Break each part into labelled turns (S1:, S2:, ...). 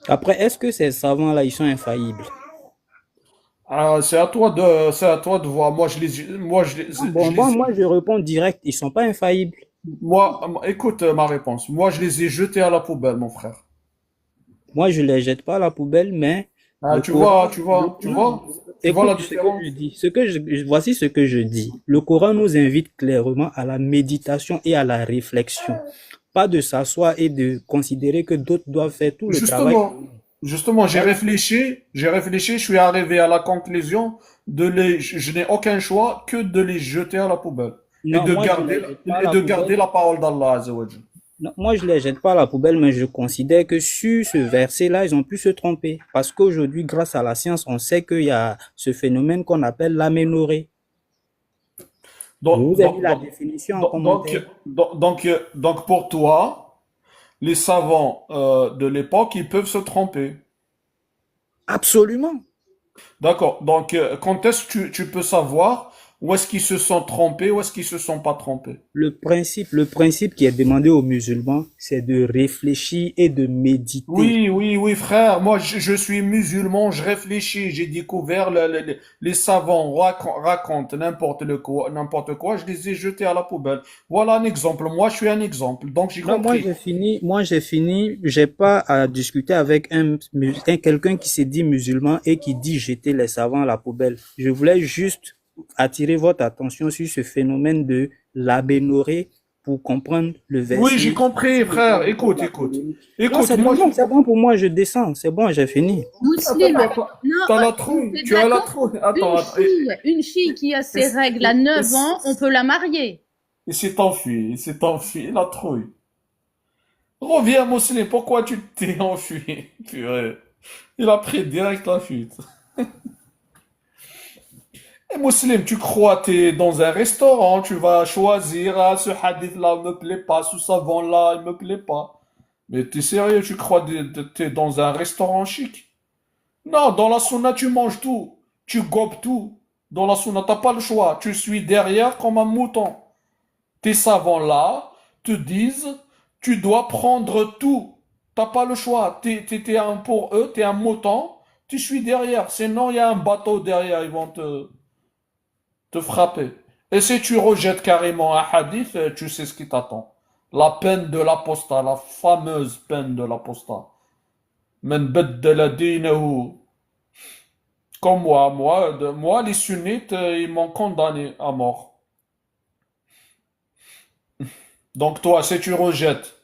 S1: Après, est-ce que ces savants-là, ils sont infaillibles?
S2: Ah, c'est à toi de voir.
S1: Non,
S2: Je les
S1: moi,
S2: ai,
S1: je réponds direct, ils sont pas infaillibles.
S2: écoute ma réponse. Moi, je les ai jetés à la poubelle, mon frère.
S1: Moi, je les jette pas à la poubelle, mais
S2: Ah,
S1: le Coran, non,
S2: tu vois la
S1: écoute ce que je
S2: différence?
S1: dis. Voici ce que je dis. Le Coran nous invite clairement à la méditation et à la réflexion. Pas de s'asseoir et de considérer que d'autres doivent faire tout le travail.
S2: Justement, justement,
S1: Voilà.
S2: j'ai réfléchi, je suis arrivé à la conclusion je n'ai aucun choix que de les jeter à la poubelle
S1: Non, moi, je les jette pas à
S2: et
S1: la
S2: de garder
S1: poubelle.
S2: la parole d'Allah Azzawajal.
S1: Non, moi, je les jette pas à la poubelle, mais je considère que sur ce verset-là, ils ont pu se tromper. Parce qu'aujourd'hui, grâce à la science, on sait qu'il y a ce phénomène qu'on appelle l'aménorrhée. Je
S2: Donc,
S1: vous ai mis
S2: donc,
S1: la
S2: donc,
S1: définition en
S2: donc, donc,
S1: commentaire.
S2: donc pour toi, les savants de l'époque, ils peuvent se tromper.
S1: Absolument.
S2: D'accord. Donc, quand est-ce que tu peux savoir où est-ce qu'ils se sont trompés, où est-ce qu'ils se sont pas trompés?
S1: Le principe qui est demandé aux musulmans, c'est de réfléchir et de méditer.
S2: Oui, oui, oui, frère. Moi, je suis musulman, je réfléchis, j'ai découvert les savants racontent n'importe quoi, je les ai jetés à la poubelle. Voilà un exemple. Moi, je suis un exemple. Donc, j'ai
S1: Non,
S2: compris.
S1: j'ai fini, j'ai pas à discuter avec quelqu'un qui s'est dit musulman et qui dit jeter les savants à la poubelle. Je voulais juste attirer votre attention sur ce phénomène de l'abénorrhée pour comprendre le
S2: Oui, j'ai
S1: verset
S2: compris,
S1: sur lequel
S2: frère.
S1: on fait
S2: Écoute,
S1: la
S2: écoute.
S1: polémique. Non,
S2: Écoute, moi,
S1: c'est bon pour moi, je descends. C'est bon, j'ai fini.
S3: Muslim, non,
S2: t'as la
S3: t'es
S2: trouille. Tu as la
S3: d'accord?
S2: trouille. Attends, attends.
S3: Une fille qui a
S2: Et,
S3: ses règles à
S2: et,
S3: 9 ans, on peut la marier.
S2: il s'est enfui, il s'est enfui, la trouille. Reviens, Mousseline, pourquoi tu t'es enfui? Purée. Il a pris direct la fuite. Et Mousseline, tu crois que t'es dans un restaurant, tu vas choisir, ah, ce hadith-là me plaît pas, ce savon-là, il me plaît pas. Mais t'es sérieux, tu crois que t'es dans un restaurant chic? Non, dans la sunna, tu manges tout. Tu gobes tout. Dans la sunna, t'as pas le choix. Tu suis derrière comme un mouton. Tes savants là te disent, tu dois prendre tout. T'as pas le choix. Pour eux, t'es un mouton. Tu suis derrière. Sinon, il y a un bateau derrière. Ils vont te frapper. Et si tu rejettes carrément un hadith, tu sais ce qui t'attend. La peine de l'apostat, la fameuse peine de l'apostat. Men baddala dinahu. Comme moi, les sunnites, ils m'ont condamné à mort. Donc toi, si tu rejettes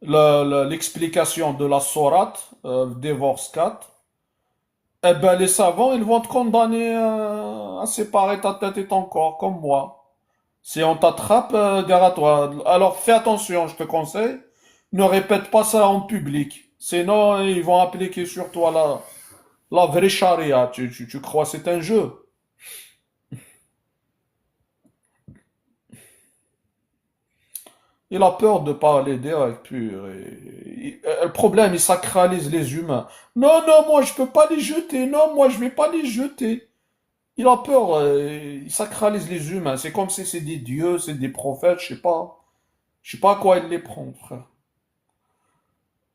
S2: l'explication de la sourate, divorce 4, eh ben les savants, ils vont te condamner à séparer ta tête et ton corps, comme moi. Si on t'attrape, gare à toi. Alors fais attention, je te conseille, ne répète pas ça en public. Sinon, ils vont appliquer sur toi la vraie charia. Tu crois que c'est un jeu? Il a peur de parler direct, pur. Le problème, il sacralise les humains. Non, non, moi je peux pas les jeter. Non, moi je vais pas les jeter. Il a peur, il sacralise les humains. C'est comme si c'est des dieux, c'est des prophètes, je sais pas. Je sais pas à quoi il les prend, frère.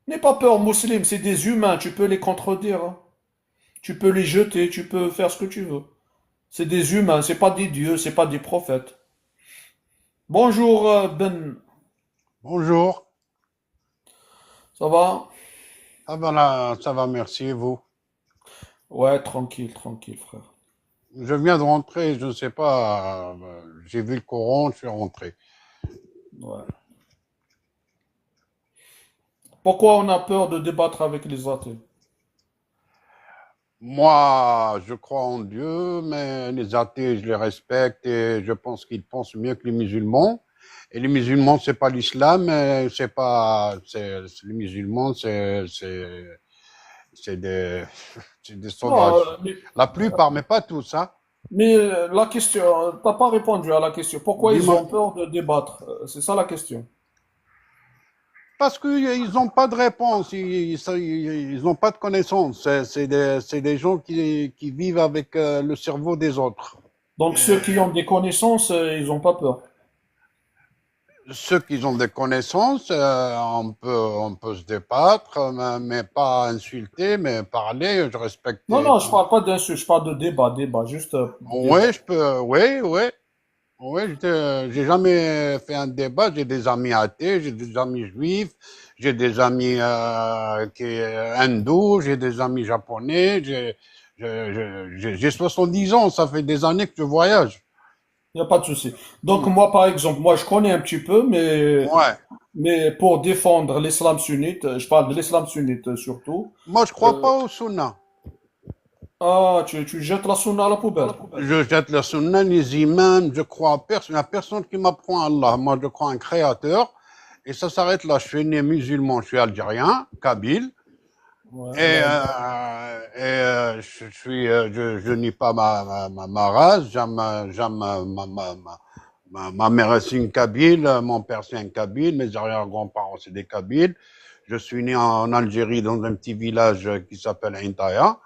S2: N'aie pas peur, musulman, c'est des humains, tu peux les contredire, hein. Tu peux les jeter, tu peux faire ce que tu veux. C'est des humains, c'est pas des dieux, c'est pas des prophètes. Bonjour, Ben.
S4: Bonjour.
S2: Ça va?
S4: Ah ben là, ça va, merci, et vous?
S2: Ouais, tranquille, tranquille, frère.
S4: Je viens de rentrer, je ne sais pas, j'ai vu le Coran, je suis rentré.
S2: Ouais. Pourquoi on a peur de débattre avec les athées?
S4: Moi, je crois en Dieu, mais les athées, je les respecte et je pense qu'ils pensent mieux que les musulmans. Et les musulmans, c'est pas l'islam, c'est pas, les musulmans, c'est des, c'est des
S2: Non,
S4: sauvages. La plupart, mais pas tous, hein.
S2: mais la question, t'as pas répondu à la question. Pourquoi ils
S4: Dis-moi.
S2: ont peur de débattre? C'est ça la question.
S4: Parce qu'ils n'ont pas de réponse, ils n'ont pas de connaissances. C'est des gens qui vivent avec le cerveau des autres.
S2: Donc ceux qui ont des connaissances, ils ont pas peur.
S4: ceux qui ont des connaissances, on peut se débattre, mais pas insulter, mais parler. Je respecte
S2: Non, non, je parle pas d'insulte, je parle de débat, juste débat.
S4: Oui, je peux. Oui, oui. Oui, j'ai jamais fait un débat. J'ai des amis athées, j'ai des amis juifs, j'ai des amis hindous, j'ai des amis japonais. J'ai 70 ans, ça fait des années que je voyage.
S2: Il n'y a pas de souci. Donc moi, par exemple, moi, je connais un petit peu,
S4: Ouais.
S2: mais pour défendre l'islam sunnite, je parle de l'islam sunnite surtout.
S4: Moi, je crois
S2: euh,
S4: pas au sunna.
S2: ah, tu jettes la sunna à la poubelle.
S4: Je jette le sunna, les imams, je crois à personne. Il n'y a personne qui m'apprend à Allah. Moi, je crois à un créateur. Et ça s'arrête là. Je suis né musulman, je suis algérien, kabyle.
S2: Ouais,
S4: Et,
S2: là,
S4: je nie pas ma race. J'aime ma mère c'est une kabyle, mon père c'est un kabyle, mes arrière-grands-parents c'est des kabyles. Je suis né en Algérie dans un petit village qui s'appelle Intaya.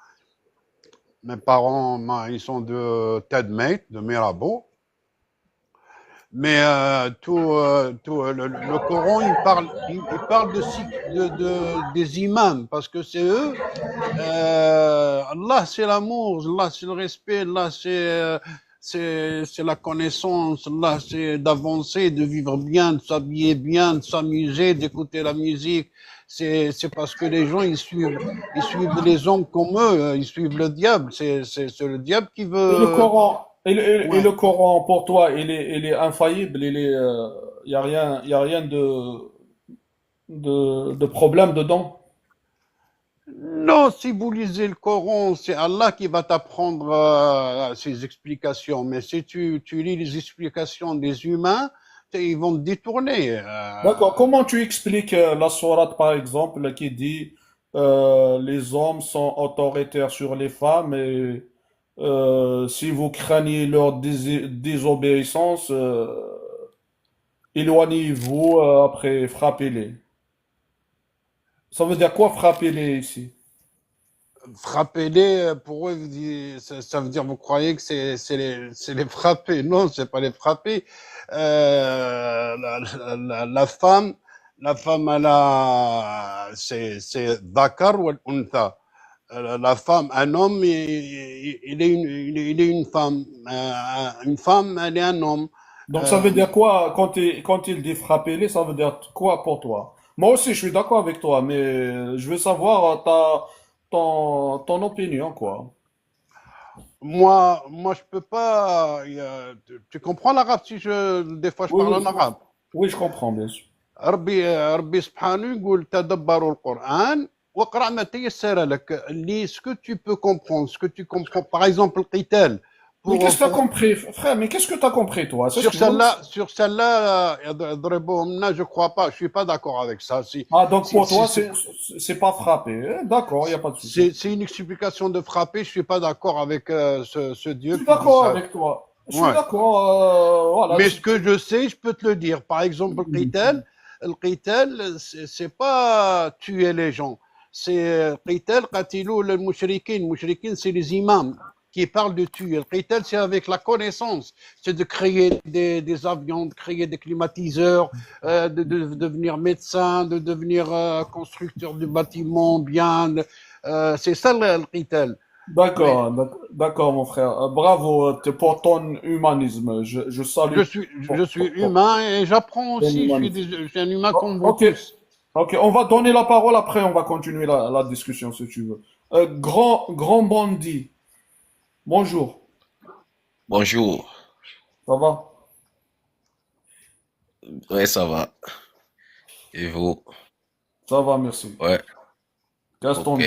S4: Mes parents, ils sont de Tedmate, de Mirabeau. Mais le Coran, il parle des imams, parce que c'est eux. Allah, c'est l'amour, Allah, c'est le respect, Allah, c'est la connaissance, Allah, c'est d'avancer, de vivre bien, de s'habiller bien, de s'amuser, d'écouter la musique. C'est parce que les gens, ils suivent les hommes comme eux, ils suivent le diable. C'est le diable qui
S2: et le
S4: veut.
S2: Coran, et
S4: Ouais.
S2: le Coran pour toi, il est infaillible, y a rien de problème dedans.
S4: Non, si vous lisez le Coran, c'est Allah qui va t'apprendre ses explications. Mais si tu lis les explications des humains, ils vont te détourner.
S2: D'accord. Comment tu expliques la sourate, par exemple, qui dit les hommes sont autoritaires sur les femmes et si vous craignez leur désobéissance, éloignez-vous, après frappez-les. Ça veut dire quoi frapper-les ici?
S4: Frappez-les, pour eux, ça veut dire, vous croyez que c'est les frapper. Non, c'est pas les frapper. La femme, c'est Dakar ou Untha. La femme, un homme, il est une femme. Une femme, elle est un homme.
S2: Donc ça
S4: Euh,
S2: veut dire quoi quand il dit frapper-les, ça veut dire quoi pour toi? Moi aussi, je suis d'accord avec toi, mais je veux savoir ton opinion, quoi.
S4: moi, je peux pas. Tu comprends l'arabe si des fois je
S2: Oui,
S4: parle
S2: oui,
S4: en arabe.
S2: oui, je comprends, bien sûr.
S4: ربي سبحانه يقول تدبروا القرآن واقرأ ما تيسر لك. Lis ce que tu peux comprendre, ce que tu comprends. Par exemple, le qital.
S2: Mais qu'est-ce que tu as
S4: Pour,
S2: compris, frère? Mais qu'est-ce que tu as compris, toi? C'est ce
S4: sur
S2: que je veux.
S4: celle-là, je crois pas. Je suis pas d'accord avec ça.
S2: Ah, donc
S4: Si,
S2: pour toi,
S4: si, si,
S2: c'est pas frapper. D'accord, il n'y a pas de souci.
S4: c'est une explication de frapper. Je suis pas d'accord avec ce
S2: Je
S4: Dieu
S2: suis
S4: qui dit
S2: d'accord
S4: ça.
S2: avec toi. Je suis
S4: Ouais.
S2: d'accord, voilà.
S4: Mais ce que je sais, je peux te le dire. Par exemple, le qital, c'est pas tuer les gens. C'est qital, qatilou le mouchrikin. Mouchrikin, c'est les imams qui parlent de tuer. Le qital, c'est avec la connaissance. C'est de créer des avions, de créer des climatiseurs, de devenir médecin, de devenir constructeur de bâtiments bien. C'est ça le qital. Mais
S2: D'accord, d'accord, mon frère. Bravo pour ton humanisme. Je salue
S4: je suis humain et j'apprends
S2: ton
S4: aussi.
S2: humanisme.
S4: Je suis un humain comme vous
S2: Ok,
S4: tous.
S2: ok, on va donner la parole après, on va continuer la discussion si tu veux. Grand bandit, bonjour,
S5: Bonjour.
S2: ça va?
S5: Ouais, ça va. Et vous?
S2: Ça va, merci.
S5: Ouais,
S2: Qu'est-ce ton
S5: ok.
S2: nom?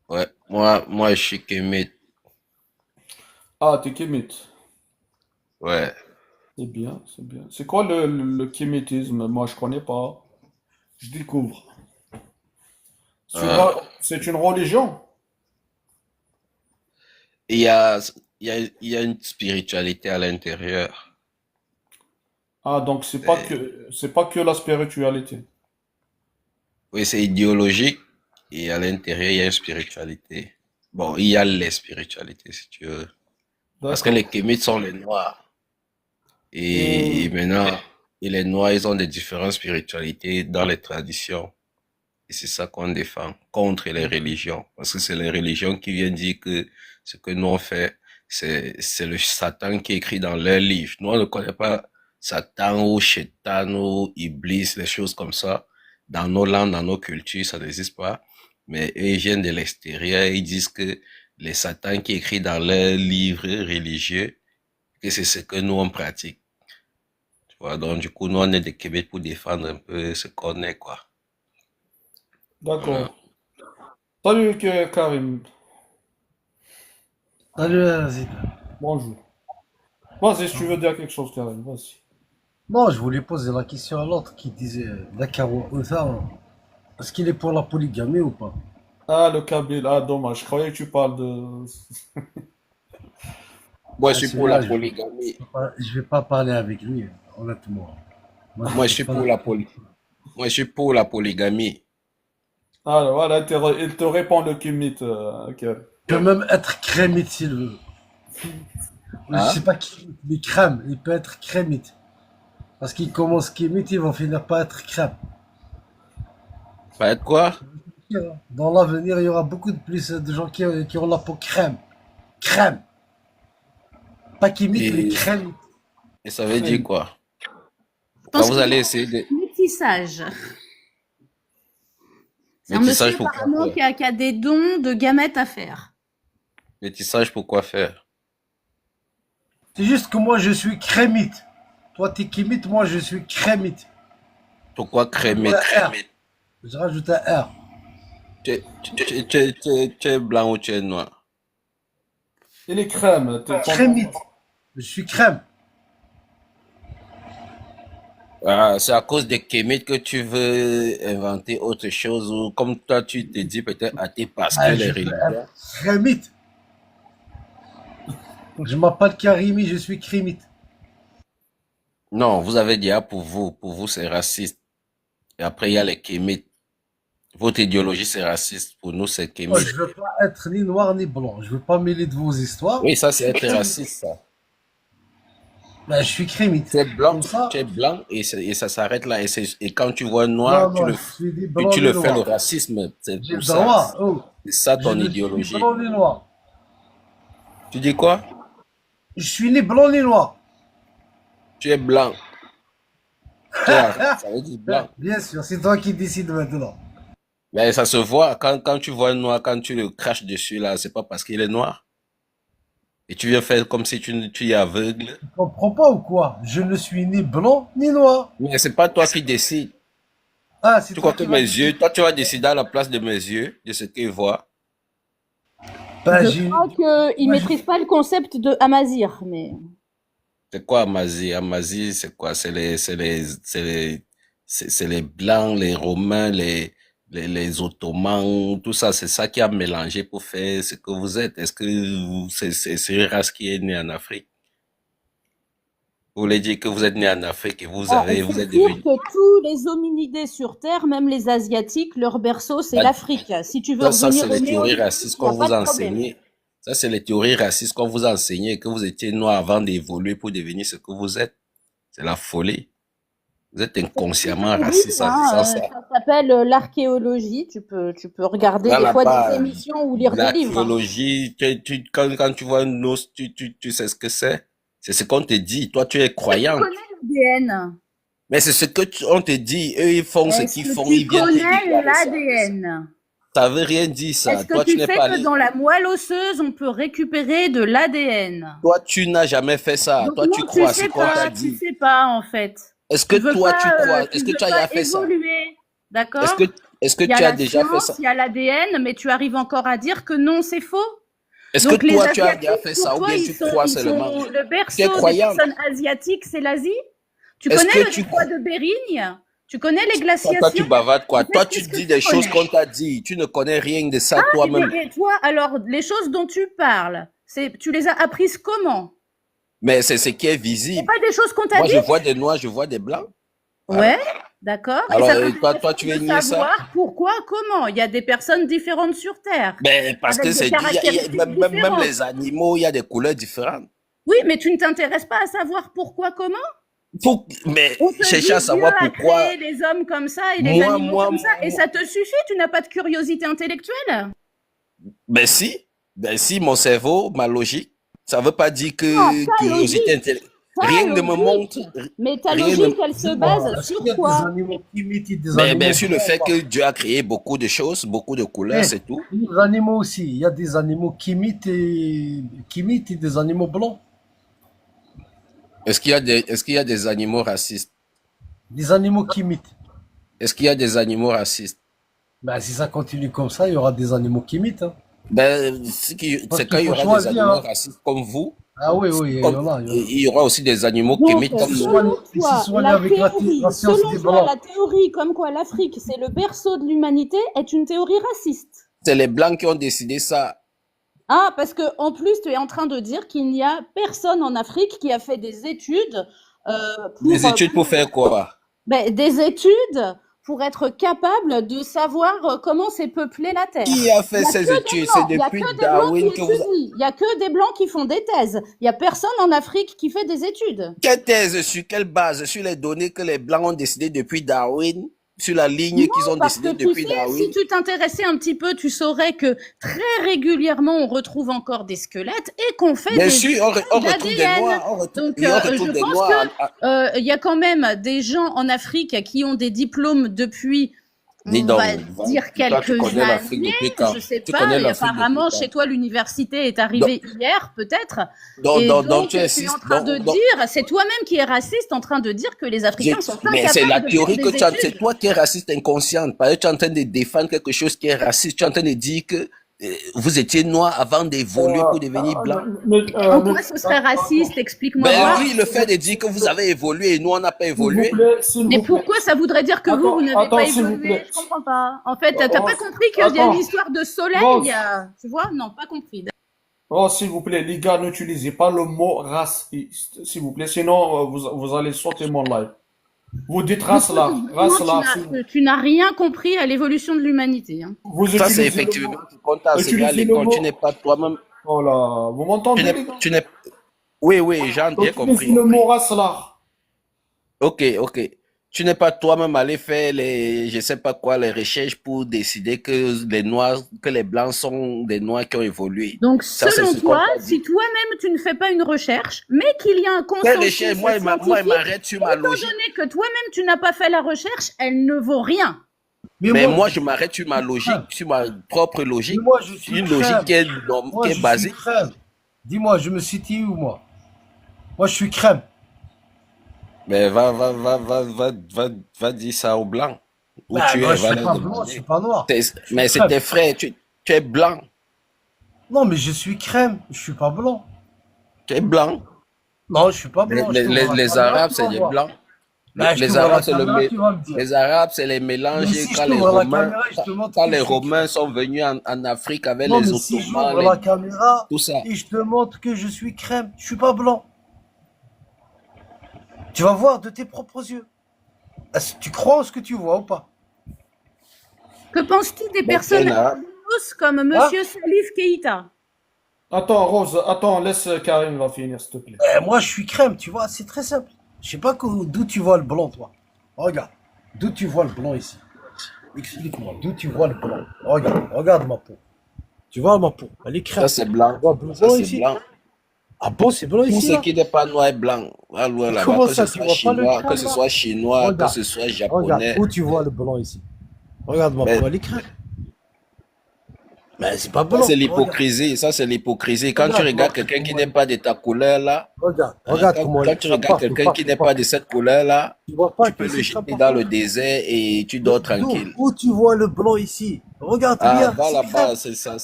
S5: Ouais, moi, je suis Kemet.
S2: Ah, t'es kémite.
S5: Ouais.
S2: C'est bien, c'est bien. C'est quoi le kémétisme? Moi, je connais pas. Je découvre.
S5: Euh,
S2: C'est une religion?
S5: il y a, il y a une spiritualité à l'intérieur.
S2: Ah, donc
S5: C'est-
S2: c'est pas que la spiritualité.
S5: Oui, c'est idéologique. Et à l'intérieur, il y a une spiritualité. Bon, il y a les spiritualités, si tu veux. Parce que les
S2: D'accord.
S5: Kémites sont les Noirs. Et
S2: Et
S5: maintenant, et les Noirs, ils ont des différentes spiritualités dans les traditions. Et c'est ça qu'on défend contre les religions. Parce que c'est les religions qui viennent dire que ce que nous on fait, c'est le Satan qui écrit dans leur livre. Nous, on ne connaît pas Satan ou Shaitan ou Iblis, les choses comme ça. Dans nos langues, dans nos cultures, ça n'existe pas. Mais eux, ils viennent de l'extérieur, ils disent que les Satans qui écrit dans leurs livres religieux, que c'est ce que nous on pratique. Tu vois, donc du coup, nous on est des Québec pour défendre un peu ce qu'on est, quoi. Voilà.
S2: D'accord. Salut Karim.
S6: Salut, Zid.
S2: Bonjour. Vas-y, si tu veux dire quelque chose, Karim, vas-y.
S6: Non, je voulais poser la question à l'autre qui disait Dakar Otha, est-ce qu'il est pour la polygamie ou pas?
S2: Ah, le Kabyle. Ah, dommage. Je croyais que tu parles de...
S5: Moi,
S6: Ah,
S5: je suis pour la
S6: celui-là,
S5: polygamie.
S6: je vais pas parler avec lui, honnêtement. Moi,
S5: Moi, je
S6: je
S5: suis
S6: pas
S5: pour la Moi, je suis pour la polygamie.
S2: Ah, voilà, il te répond le Kimit, Karim.
S6: Il peut même être crémite s'il veut. Je
S5: Hein?
S6: sais pas qui, mais crème, il peut être crémite. Parce qu'il commence kémite, ils vont finir par être crème.
S5: Pas être quoi?
S6: Dans l'avenir, il y aura beaucoup de plus de gens qui ont la peau crème. Crème. Pas kémite, mais
S5: Et,
S6: crème.
S5: et ça veut dire quoi?
S3: Je
S5: Quand
S3: pense
S5: vous
S3: qu'il y
S5: allez
S3: a
S5: essayer de...
S3: un métissage. C'est un
S5: Métissage
S3: monsieur
S5: pour quoi
S3: apparemment
S5: faire?
S3: qui a des dons de gamètes à faire.
S5: Métissage pour quoi faire?
S6: C'est juste que moi, je suis crémite. Toi, t'es kémite, moi, je suis crémite.
S5: Pourquoi
S6: Je
S5: crémer?
S6: rajoute un R. Je rajoute un R.
S5: Tu es blanc ou tu es noir?
S2: Il est crème.
S6: Crémite. Je suis crème.
S5: Ah, c'est à cause des kémites que tu veux inventer autre chose ou comme toi tu te dis peut-être athée parce que
S6: Ah,
S5: les
S6: je veux
S5: religions.
S6: être crémite. Je m'appelle Karimi, je suis crémite.
S5: Non, vous avez dit ah, pour vous c'est raciste. Et après il y a les kémites. Votre idéologie c'est raciste. Pour nous c'est
S6: Moi,
S5: kémite.
S6: je veux pas être ni noir ni blanc. Je veux pas mêler de vos histoires.
S5: Oui, ça c'est être raciste ça.
S6: Ben, je suis crémite.
S5: Tu es blanc,
S6: Comme ça.
S5: tu es blanc et ça s'arrête là. Et quand tu vois noir,
S6: Non, non, je suis ni blanc
S5: tu
S6: ni
S5: le fais le
S6: noir.
S5: racisme. C'est
S6: J'ai
S5: pour
S6: le
S5: ça.
S6: droit. Oh,
S5: C'est ça
S6: je
S5: ton
S6: ne suis ni
S5: idéologie.
S6: blanc ni noir.
S5: Tu dis quoi?
S6: Je suis ni blanc ni noir.
S5: Tu es blanc. Ça veut dire blanc.
S6: Bien sûr, c'est toi qui décides maintenant.
S5: Mais ça se voit quand tu vois un noir, quand tu le craches dessus là, c'est pas parce qu'il est noir. Et tu viens faire comme si tu es aveugle.
S6: Tu comprends pas ou quoi? Je ne suis ni blanc ni noir.
S5: Mais c'est pas toi qui décides.
S6: Ah, c'est
S5: Tu
S6: toi
S5: crois que
S6: qui vas
S5: mes
S6: décider.
S5: yeux, toi tu vas décider à la place de mes yeux, de ce qu'ils voient.
S6: Ben,
S3: Je crois qu'il
S6: moi,
S3: maîtrise pas le concept de Amazir, mais
S5: C'est quoi Amazie? Amazie, c'est quoi? C'est les Blancs, les Romains, les Ottomans, tout ça, c'est ça qui a mélangé pour faire ce que vous êtes. Est-ce que c'est une race qui est née en Afrique? Vous voulez dire que vous êtes né en Afrique et vous
S3: on
S5: êtes
S3: peut dire
S5: devenu...
S3: que tous les hominidés sur Terre, même les Asiatiques, leur berceau, c'est
S5: Bah,
S3: l'Afrique. Si tu veux
S5: ça,
S3: revenir
S5: c'est
S3: au
S5: les théories
S3: néolithique,
S5: racistes
S3: il n'y
S5: qu'on
S3: a pas
S5: vous
S3: de
S5: a
S3: problème.
S5: enseignées. Ça, c'est les théories racistes qu'on vous a enseignées, que vous étiez noir avant d'évoluer pour devenir ce que vous êtes. C'est la folie. Vous êtes inconsciemment
S3: Oui,
S5: raciste sans ça.
S3: ça s'appelle l'archéologie. Tu peux regarder
S5: Là,
S3: des
S5: là,
S3: fois
S5: pas
S3: des émissions ou lire des livres.
S5: l'archéologie. Quand tu vois un os, tu sais ce que c'est. C'est ce qu'on te dit. Toi, tu es
S3: Tu
S5: croyant.
S3: connais l'ADN.
S5: Mais c'est ce que on te dit. Eux, ils font ce
S3: Est-ce
S5: qu'ils
S3: que
S5: font.
S3: tu
S5: Ils viennent te dire
S3: connais
S5: ça.
S3: l'ADN?
S5: Ça veut rien dire, ça.
S3: Est-ce que
S5: Toi,
S3: tu
S5: tu n'es
S3: sais
S5: pas
S3: que
S5: allé.
S3: dans la moelle osseuse, on peut récupérer de l'ADN?
S5: Toi, tu n'as jamais fait ça.
S3: Donc
S5: Toi, tu
S3: non,
S5: crois à ce qu'on t'a
S3: tu
S5: dit.
S3: sais pas en fait.
S5: Est-ce que
S3: Tu veux
S5: toi, tu
S3: pas,
S5: crois? Est-ce que
S3: veux
S5: tu as
S3: pas
S5: déjà fait ça?
S3: évoluer, d'accord?
S5: Est-ce que
S3: Il y a
S5: tu as
S3: la
S5: déjà fait ça?
S3: science, il y a l'ADN, mais tu arrives encore à dire que non, c'est faux.
S5: Est-ce
S3: Donc
S5: que
S3: les
S5: toi, tu as déjà
S3: Asiatiques,
S5: fait
S3: pour
S5: ça ou
S3: toi,
S5: bien tu crois seulement?
S3: le
S5: Tu es
S3: berceau des
S5: croyante?
S3: personnes asiatiques, c'est l'Asie. Tu
S5: Est-ce
S3: connais
S5: que
S3: le
S5: tu
S3: détroit
S5: crois?
S3: de Bering? Tu connais les
S5: Toi, tu
S3: glaciations?
S5: bavardes quoi?
S3: En fait,
S5: Toi, tu
S3: qu'est-ce que
S5: dis
S3: tu
S5: des choses
S3: connais?
S5: qu'on t'a dit. Tu ne connais rien de ça
S3: Et,
S5: toi-même.
S3: et toi, alors, les choses dont tu parles, tu les as apprises comment?
S5: Mais c'est ce qui est
S3: C'est
S5: visible.
S3: pas des choses qu'on t'a
S5: Moi, je
S3: dites?
S5: vois des noirs, je vois des blancs. Voilà.
S3: Ouais, d'accord. Et
S5: Alors,
S3: ça t'intéresse
S5: toi, tu
S3: de
S5: veux nier ça?
S3: savoir pourquoi, comment? Il y a des personnes différentes sur Terre,
S5: Mais parce que
S3: avec des
S5: c'est dit,
S3: caractéristiques
S5: même
S3: différentes.
S5: les animaux, il y a des couleurs différentes.
S3: Oui, mais tu ne t'intéresses pas à savoir pourquoi, comment?
S5: Mais
S3: On te
S5: chercher à
S3: dit Dieu
S5: savoir
S3: a
S5: pourquoi.
S3: créé les hommes comme ça et les
S5: Moi,
S3: animaux
S5: moi,
S3: comme ça, et
S5: moi-
S3: ça te suffit? Tu n'as pas de curiosité intellectuelle?
S5: Ben si, mon cerveau, ma logique, ça veut pas dire
S3: Non,
S5: que
S3: ta
S5: curiosité
S3: logique,
S5: intellectuelle.
S3: ta
S5: Rien ne me montre,
S3: logique. Mais ta
S5: rien ne,
S3: logique, elle se
S6: Dis-moi,
S3: base
S6: est-ce
S3: sur
S6: qu'il y a des
S3: quoi?
S6: animaux qui imitent des
S5: ben,
S6: animaux
S5: sur le
S6: blancs
S5: fait
S6: ou
S5: que
S6: pas?
S5: Dieu a créé beaucoup de choses, beaucoup de couleurs,
S6: Eh,
S5: c'est tout.
S6: les animaux aussi. Il y a des animaux qui imitent des animaux blancs.
S5: Est-ce qu'il y a des animaux racistes?
S6: Des animaux qui imitent.
S5: Est-ce qu'il y a des animaux racistes?
S6: Ben, si ça continue comme ça, il y aura des animaux qui imitent. Hein.
S5: Ben,
S6: Parce
S5: c'est quand
S6: qu'il
S5: il y
S6: faut
S5: aura des
S6: choisir.
S5: animaux
S6: Hein.
S5: racistes comme vous,
S6: Ah oui, oui, il y en a.
S5: il y aura aussi des animaux qui
S3: Donc,
S5: imitent comme nous.
S3: selon
S6: Ils
S3: toi,
S6: se sont allés
S3: la
S6: avec
S3: théorie,
S6: la science
S3: selon
S6: des
S3: toi,
S6: blancs.
S3: la théorie comme quoi l'Afrique, c'est le berceau de l'humanité, est une théorie raciste.
S5: C'est les Blancs qui ont décidé ça.
S3: Ah, parce que en plus, tu es en train de dire qu'il n'y a personne en Afrique qui a fait des études
S5: Des études pour faire quoi?
S3: des études pour être capable de savoir comment s'est peuplée la Terre.
S5: Qui a fait
S3: Il y a
S5: ces
S3: que des
S5: études?
S3: blancs,
S5: C'est
S3: il y a
S5: depuis
S3: que des blancs qui
S5: Darwin que vous...
S3: étudient. Il y a que des blancs qui font des thèses. Il y a personne en Afrique qui fait des études.
S5: Quelle thèse, sur quelle base? Sur les données que les Blancs ont décidé depuis Darwin? Sur la ligne qu'ils ont
S3: Parce que
S5: décidé
S3: tu
S5: depuis
S3: sais,
S5: Darwin?
S3: si tu t'intéressais un petit peu, tu saurais que très régulièrement, on retrouve encore des squelettes et qu'on fait
S5: Bien
S3: des
S5: sûr, on
S3: études
S5: retrouve des
S3: d'ADN.
S5: Noirs.
S3: Donc,
S5: On retrouve
S3: je
S5: des
S3: pense
S5: Noirs.
S3: que il y a quand même des gens en Afrique qui ont des diplômes depuis,
S5: Dis
S3: on
S5: donc,
S3: va dire
S5: toi, tu
S3: quelques
S5: connais l'Afrique
S3: années,
S5: depuis quand?
S3: je sais
S5: Tu
S3: pas,
S5: connais
S3: et
S5: l'Afrique
S3: apparemment
S5: depuis quand?
S3: chez toi l'université est arrivée hier peut-être, et
S5: Donc,
S3: donc
S5: tu
S3: tu es
S5: insistes.
S3: en train de dire, c'est toi-même qui es raciste en train de dire que les Africains sont
S5: Mais c'est la
S3: incapables de faire
S5: théorie que
S3: des
S5: tu as, c'est
S3: études.
S5: toi qui es raciste inconsciente. Parce que tu es en train de défendre quelque chose qui est raciste. Tu es en train de dire que vous étiez noir avant d'évoluer pour devenir blanc.
S3: En quoi ce serait raciste? Explique-moi
S5: Ben
S3: voir.
S5: oui, le fait de dire que vous avez évolué et nous, on n'a pas
S2: S'il vous
S5: évolué.
S2: plaît, s'il
S3: Mais
S2: vous plaît.
S3: pourquoi ça voudrait dire que
S2: Attends,
S3: vous n'avez pas
S2: attends, s'il vous
S3: évolué?
S2: plaît.
S3: Je comprends pas. En fait, t'as pas
S2: Rose,
S3: compris qu'il y a
S2: attends.
S3: une histoire de soleil,
S2: Rose.
S3: tu vois? Non, pas compris.
S2: Oh, s'il vous plaît, les gars, n'utilisez pas le mot raciste, s'il vous plaît, sinon vous allez sauter mon live. Vous dites race-là,
S3: Vraiment,
S2: race-là.
S3: tu n'as rien compris à l'évolution de l'humanité, hein.
S2: Vous
S5: Ça, c'est
S2: utilisez le
S5: effectivement
S2: mot.
S5: quand tu as enseigné à
S2: Utilisez le
S5: l'école,
S2: mot.
S5: tu n'es pas toi-même.
S2: Oh là, vous m'entendez, les gars?
S5: Tu n'es. Oui, oui, j'ai bien
S2: Utilisez
S5: compris.
S2: le mot race-là.
S5: Ok, ok. Tu n'es pas toi-même allé faire je sais pas quoi, les recherches pour décider que les noirs, que les blancs sont des noirs qui ont évolué.
S3: Donc,
S5: Ça, c'est
S3: selon
S5: ce qu'on
S3: toi,
S5: t'a dit.
S3: si toi-même tu ne fais pas une recherche, mais qu'il y a un
S5: Quelle
S3: consensus
S5: recherche? Moi, il
S3: scientifique,
S5: m'arrête sur ma
S3: étant
S5: logique.
S3: donné que toi-même tu n'as pas fait la recherche, elle ne vaut rien.
S5: Mais moi, je m'arrête sur ma logique, sur ma propre logique.
S6: Mais moi, je suis
S5: Une logique
S6: crème.
S5: qui est,
S6: Moi,
S5: qui est
S6: je suis
S5: basée.
S6: crème. Dis-moi, je me situe où, moi? Moi, je suis crème.
S5: Mais va dire ça aux blancs. Où
S6: Bah,
S5: tu
S6: moi,
S5: es,
S6: je
S5: va
S6: suis
S5: leur
S6: pas blanc, je
S5: demander.
S6: suis pas noir.
S5: Mais c'est
S6: crème.
S5: tes frères, tu es blanc.
S6: Non, mais je suis crème. Je suis pas blanc.
S5: Tu es blanc.
S6: Non, je suis pas blanc. Je te vois la
S5: Les
S6: caméra,
S5: Arabes,
S6: tu
S5: c'est
S6: vas
S5: les
S6: voir.
S5: blancs.
S6: Bah, je
S5: Les
S6: te vois la
S5: Arabes, c'est
S6: caméra, tu vas me dire.
S5: les Arabes, c'est les mélanges
S6: Mais si je
S5: quand
S6: te
S5: les
S6: vois la
S5: Romains,
S6: caméra, je te montre
S5: quand
S6: que
S5: les
S6: je suis
S5: Romains sont venus en Afrique avec
S6: Non,
S5: les
S6: mais si
S5: Ottomans,
S6: j'ouvre la caméra
S5: tout ça.
S6: et je te montre que je suis crème, je suis pas blanc. Tu vas voir de tes propres yeux. Est-ce que tu crois en ce que tu vois ou pas?
S3: Que penses-tu des
S5: Ben,
S3: personnes
S5: c'est là.
S3: comme Monsieur Salif Keïta?
S2: Attends, Rose, attends, laisse Karim va finir, s'il te plaît.
S6: Moi, je suis crème, tu vois, c'est très simple. Je sais pas d'où tu vois le blanc, toi. Regarde, d'où tu vois le blanc ici. Explique-moi, d'où tu vois le blanc. Regarde ma peau. Tu vois ma peau, elle est crème.
S5: Ça, c'est blanc.
S6: Tu vois blanc
S5: Ça, c'est
S6: ici?
S5: blanc.
S6: Ah bon, c'est blanc
S5: Tout
S6: ici
S5: ce
S6: là?
S5: qui n'est pas noir est blanc. Ah, loin là-bas,
S6: Comment
S5: que
S6: ça,
S5: ce
S6: tu
S5: soit
S6: vois pas le
S5: chinois,
S6: crème,
S5: que ce
S6: là?
S5: soit chinois, que
S6: Regarde.
S5: ce soit
S6: Regarde,
S5: japonais.
S6: où tu vois le blanc ici? Regarde ma
S5: Ben,
S6: peau, elle est crème. Mais c'est pas blanc.
S5: Ça, c'est
S6: Regarde,
S5: l'hypocrisie. Ça, c'est l'hypocrisie. Quand tu
S6: Regarde,
S5: regardes
S6: moi,
S5: quelqu'un qui
S6: moi.
S5: n'est pas de ta couleur là,
S6: regarde
S5: quand,
S6: comment elle
S5: quand
S6: est
S5: tu
S6: crème.
S5: regardes quelqu'un qui n'est pas de cette couleur là,
S6: Tu vois pas
S5: tu peux
S6: que
S5: le
S6: c'est
S5: jeter
S6: crème
S5: dans
S6: partout?
S5: le désert et tu dors tranquille.
S6: Où tu vois le blanc ici? Regarde,
S5: Ah,
S6: regarde,
S5: va
S6: c'est
S5: là-bas,
S6: crème.
S5: c'est ça.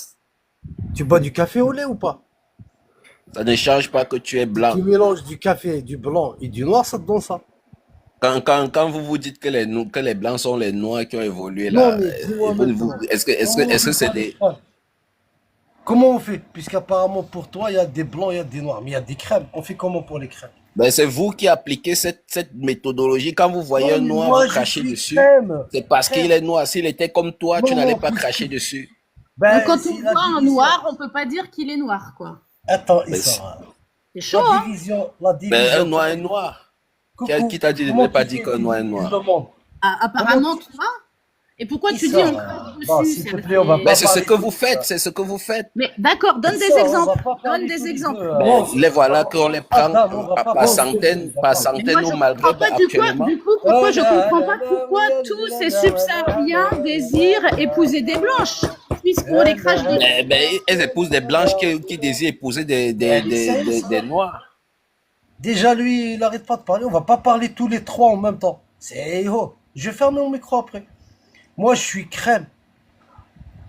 S6: Tu bois du café au lait ou pas?
S5: Ça ne change pas que tu es blanc.
S6: Tu mélanges du café, du blanc et du noir, ça te donne ça.
S5: Quand vous vous dites que que les blancs sont les noirs qui ont évolué
S6: Non,
S5: là,
S6: mais dis-moi maintenant.
S5: est-ce que c'est des...
S6: Comment on fait? Puisqu'apparemment pour toi, il y a des blancs, il y a des noirs, mais il y a des crèmes. On fait comment pour les crèmes?
S5: Ben, c'est vous qui appliquez cette méthodologie. Quand vous voyez un
S6: Non, mais
S5: noir,
S6: moi,
S5: vous
S6: je
S5: crachez
S6: suis
S5: dessus.
S6: crème.
S5: C'est parce qu'il est noir. S'il était comme toi, tu
S6: Non,
S5: n'allais
S6: non,
S5: pas
S6: puisque-
S5: cracher dessus.
S6: Ben,
S3: Donc, quand
S6: c'est
S3: on
S6: la
S3: voit un
S6: division.
S3: noir, on peut pas dire qu'il est noir, quoi.
S6: Attends,
S5: Mais
S6: Issa.
S3: C'est chaud,
S6: La
S3: hein?
S6: division, la
S5: Ben,
S6: division.
S5: un noir est noir.
S6: Coucou,
S5: Qui t'a dit de ne
S6: comment
S5: pas
S6: tu
S5: dire
S6: fais?
S5: qu'un noir est
S6: Dis le
S5: noir?
S6: monde.
S3: Ah,
S6: Comment
S3: apparemment,
S6: tu...
S3: toi. Et pourquoi
S6: Qui
S3: tu dis
S6: ça?
S3: on crache
S6: Non,
S3: dessus?
S6: s'il te plaît, on va
S5: Ben,
S6: pas
S5: c'est ce
S6: parler
S5: que
S6: tous
S5: vous
S6: les deux.
S5: faites, c'est ce que vous faites.
S3: Mais d'accord,
S6: Qui
S3: donne des
S6: ça? On va
S3: exemples.
S6: pas
S3: Donne
S6: parler
S3: des
S6: tous les
S3: exemples.
S6: deux.
S5: Ben, les voilà qu'on les prend
S6: Adam, on va pas
S5: par
S6: parler tous les
S5: centaines,
S6: deux.
S5: par
S6: D'accord.
S3: Mais
S5: centaines
S3: moi,
S5: au
S3: je
S5: Maghreb
S3: comprends pas
S5: actuellement.
S3: du coup, pourquoi je comprends pas pourquoi tous ces subsahariens désirent épouser des blanches, puisqu'on les crache dessus.
S5: Ben, elles épousent des blanches qui désirent épouser des noirs.
S6: Déjà, lui, il arrête pas de parler. On va pas parler tous les trois en même temps. C'est oh, je vais fermer mon micro après. Moi, je suis crème.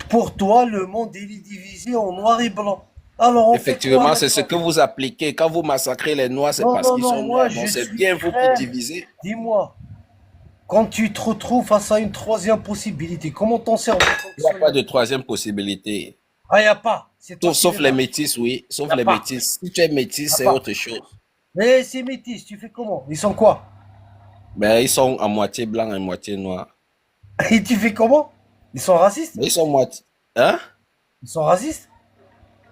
S6: Pour toi, le monde il est divisé en noir et blanc. Alors, on fait
S5: Effectivement,
S6: quoi
S5: c'est ce que
S6: maintenant?
S5: vous appliquez. Quand vous massacrez les noirs, c'est
S6: Non,
S5: parce
S6: non,
S5: qu'ils
S6: non,
S5: sont
S6: moi,
S5: noirs. Bon,
S6: je
S5: c'est
S6: suis
S5: bien vous qui
S6: crème.
S5: divisez.
S6: Dis-moi, quand tu te retrouves face à une troisième possibilité, comment ton cerveau
S5: Il n'y a pas
S6: fonctionne?
S5: de troisième possibilité.
S6: Ah, il n'y a pas. C'est toi qui
S5: Sauf
S6: l'es
S5: les
S6: pas.
S5: métis, oui. Sauf
S6: Y a
S5: les
S6: pas.
S5: métis. Si tu es métis,
S6: Y a
S5: c'est
S6: pas.
S5: autre chose.
S6: Mais c'est métis, tu fais comment? Ils sont quoi?
S5: Ben, ils sont à moitié blancs et moitié noirs.
S6: Et tu fais comment? Ils sont racistes?
S5: Mais ils sont moitié. Hein?
S6: Ils sont racistes?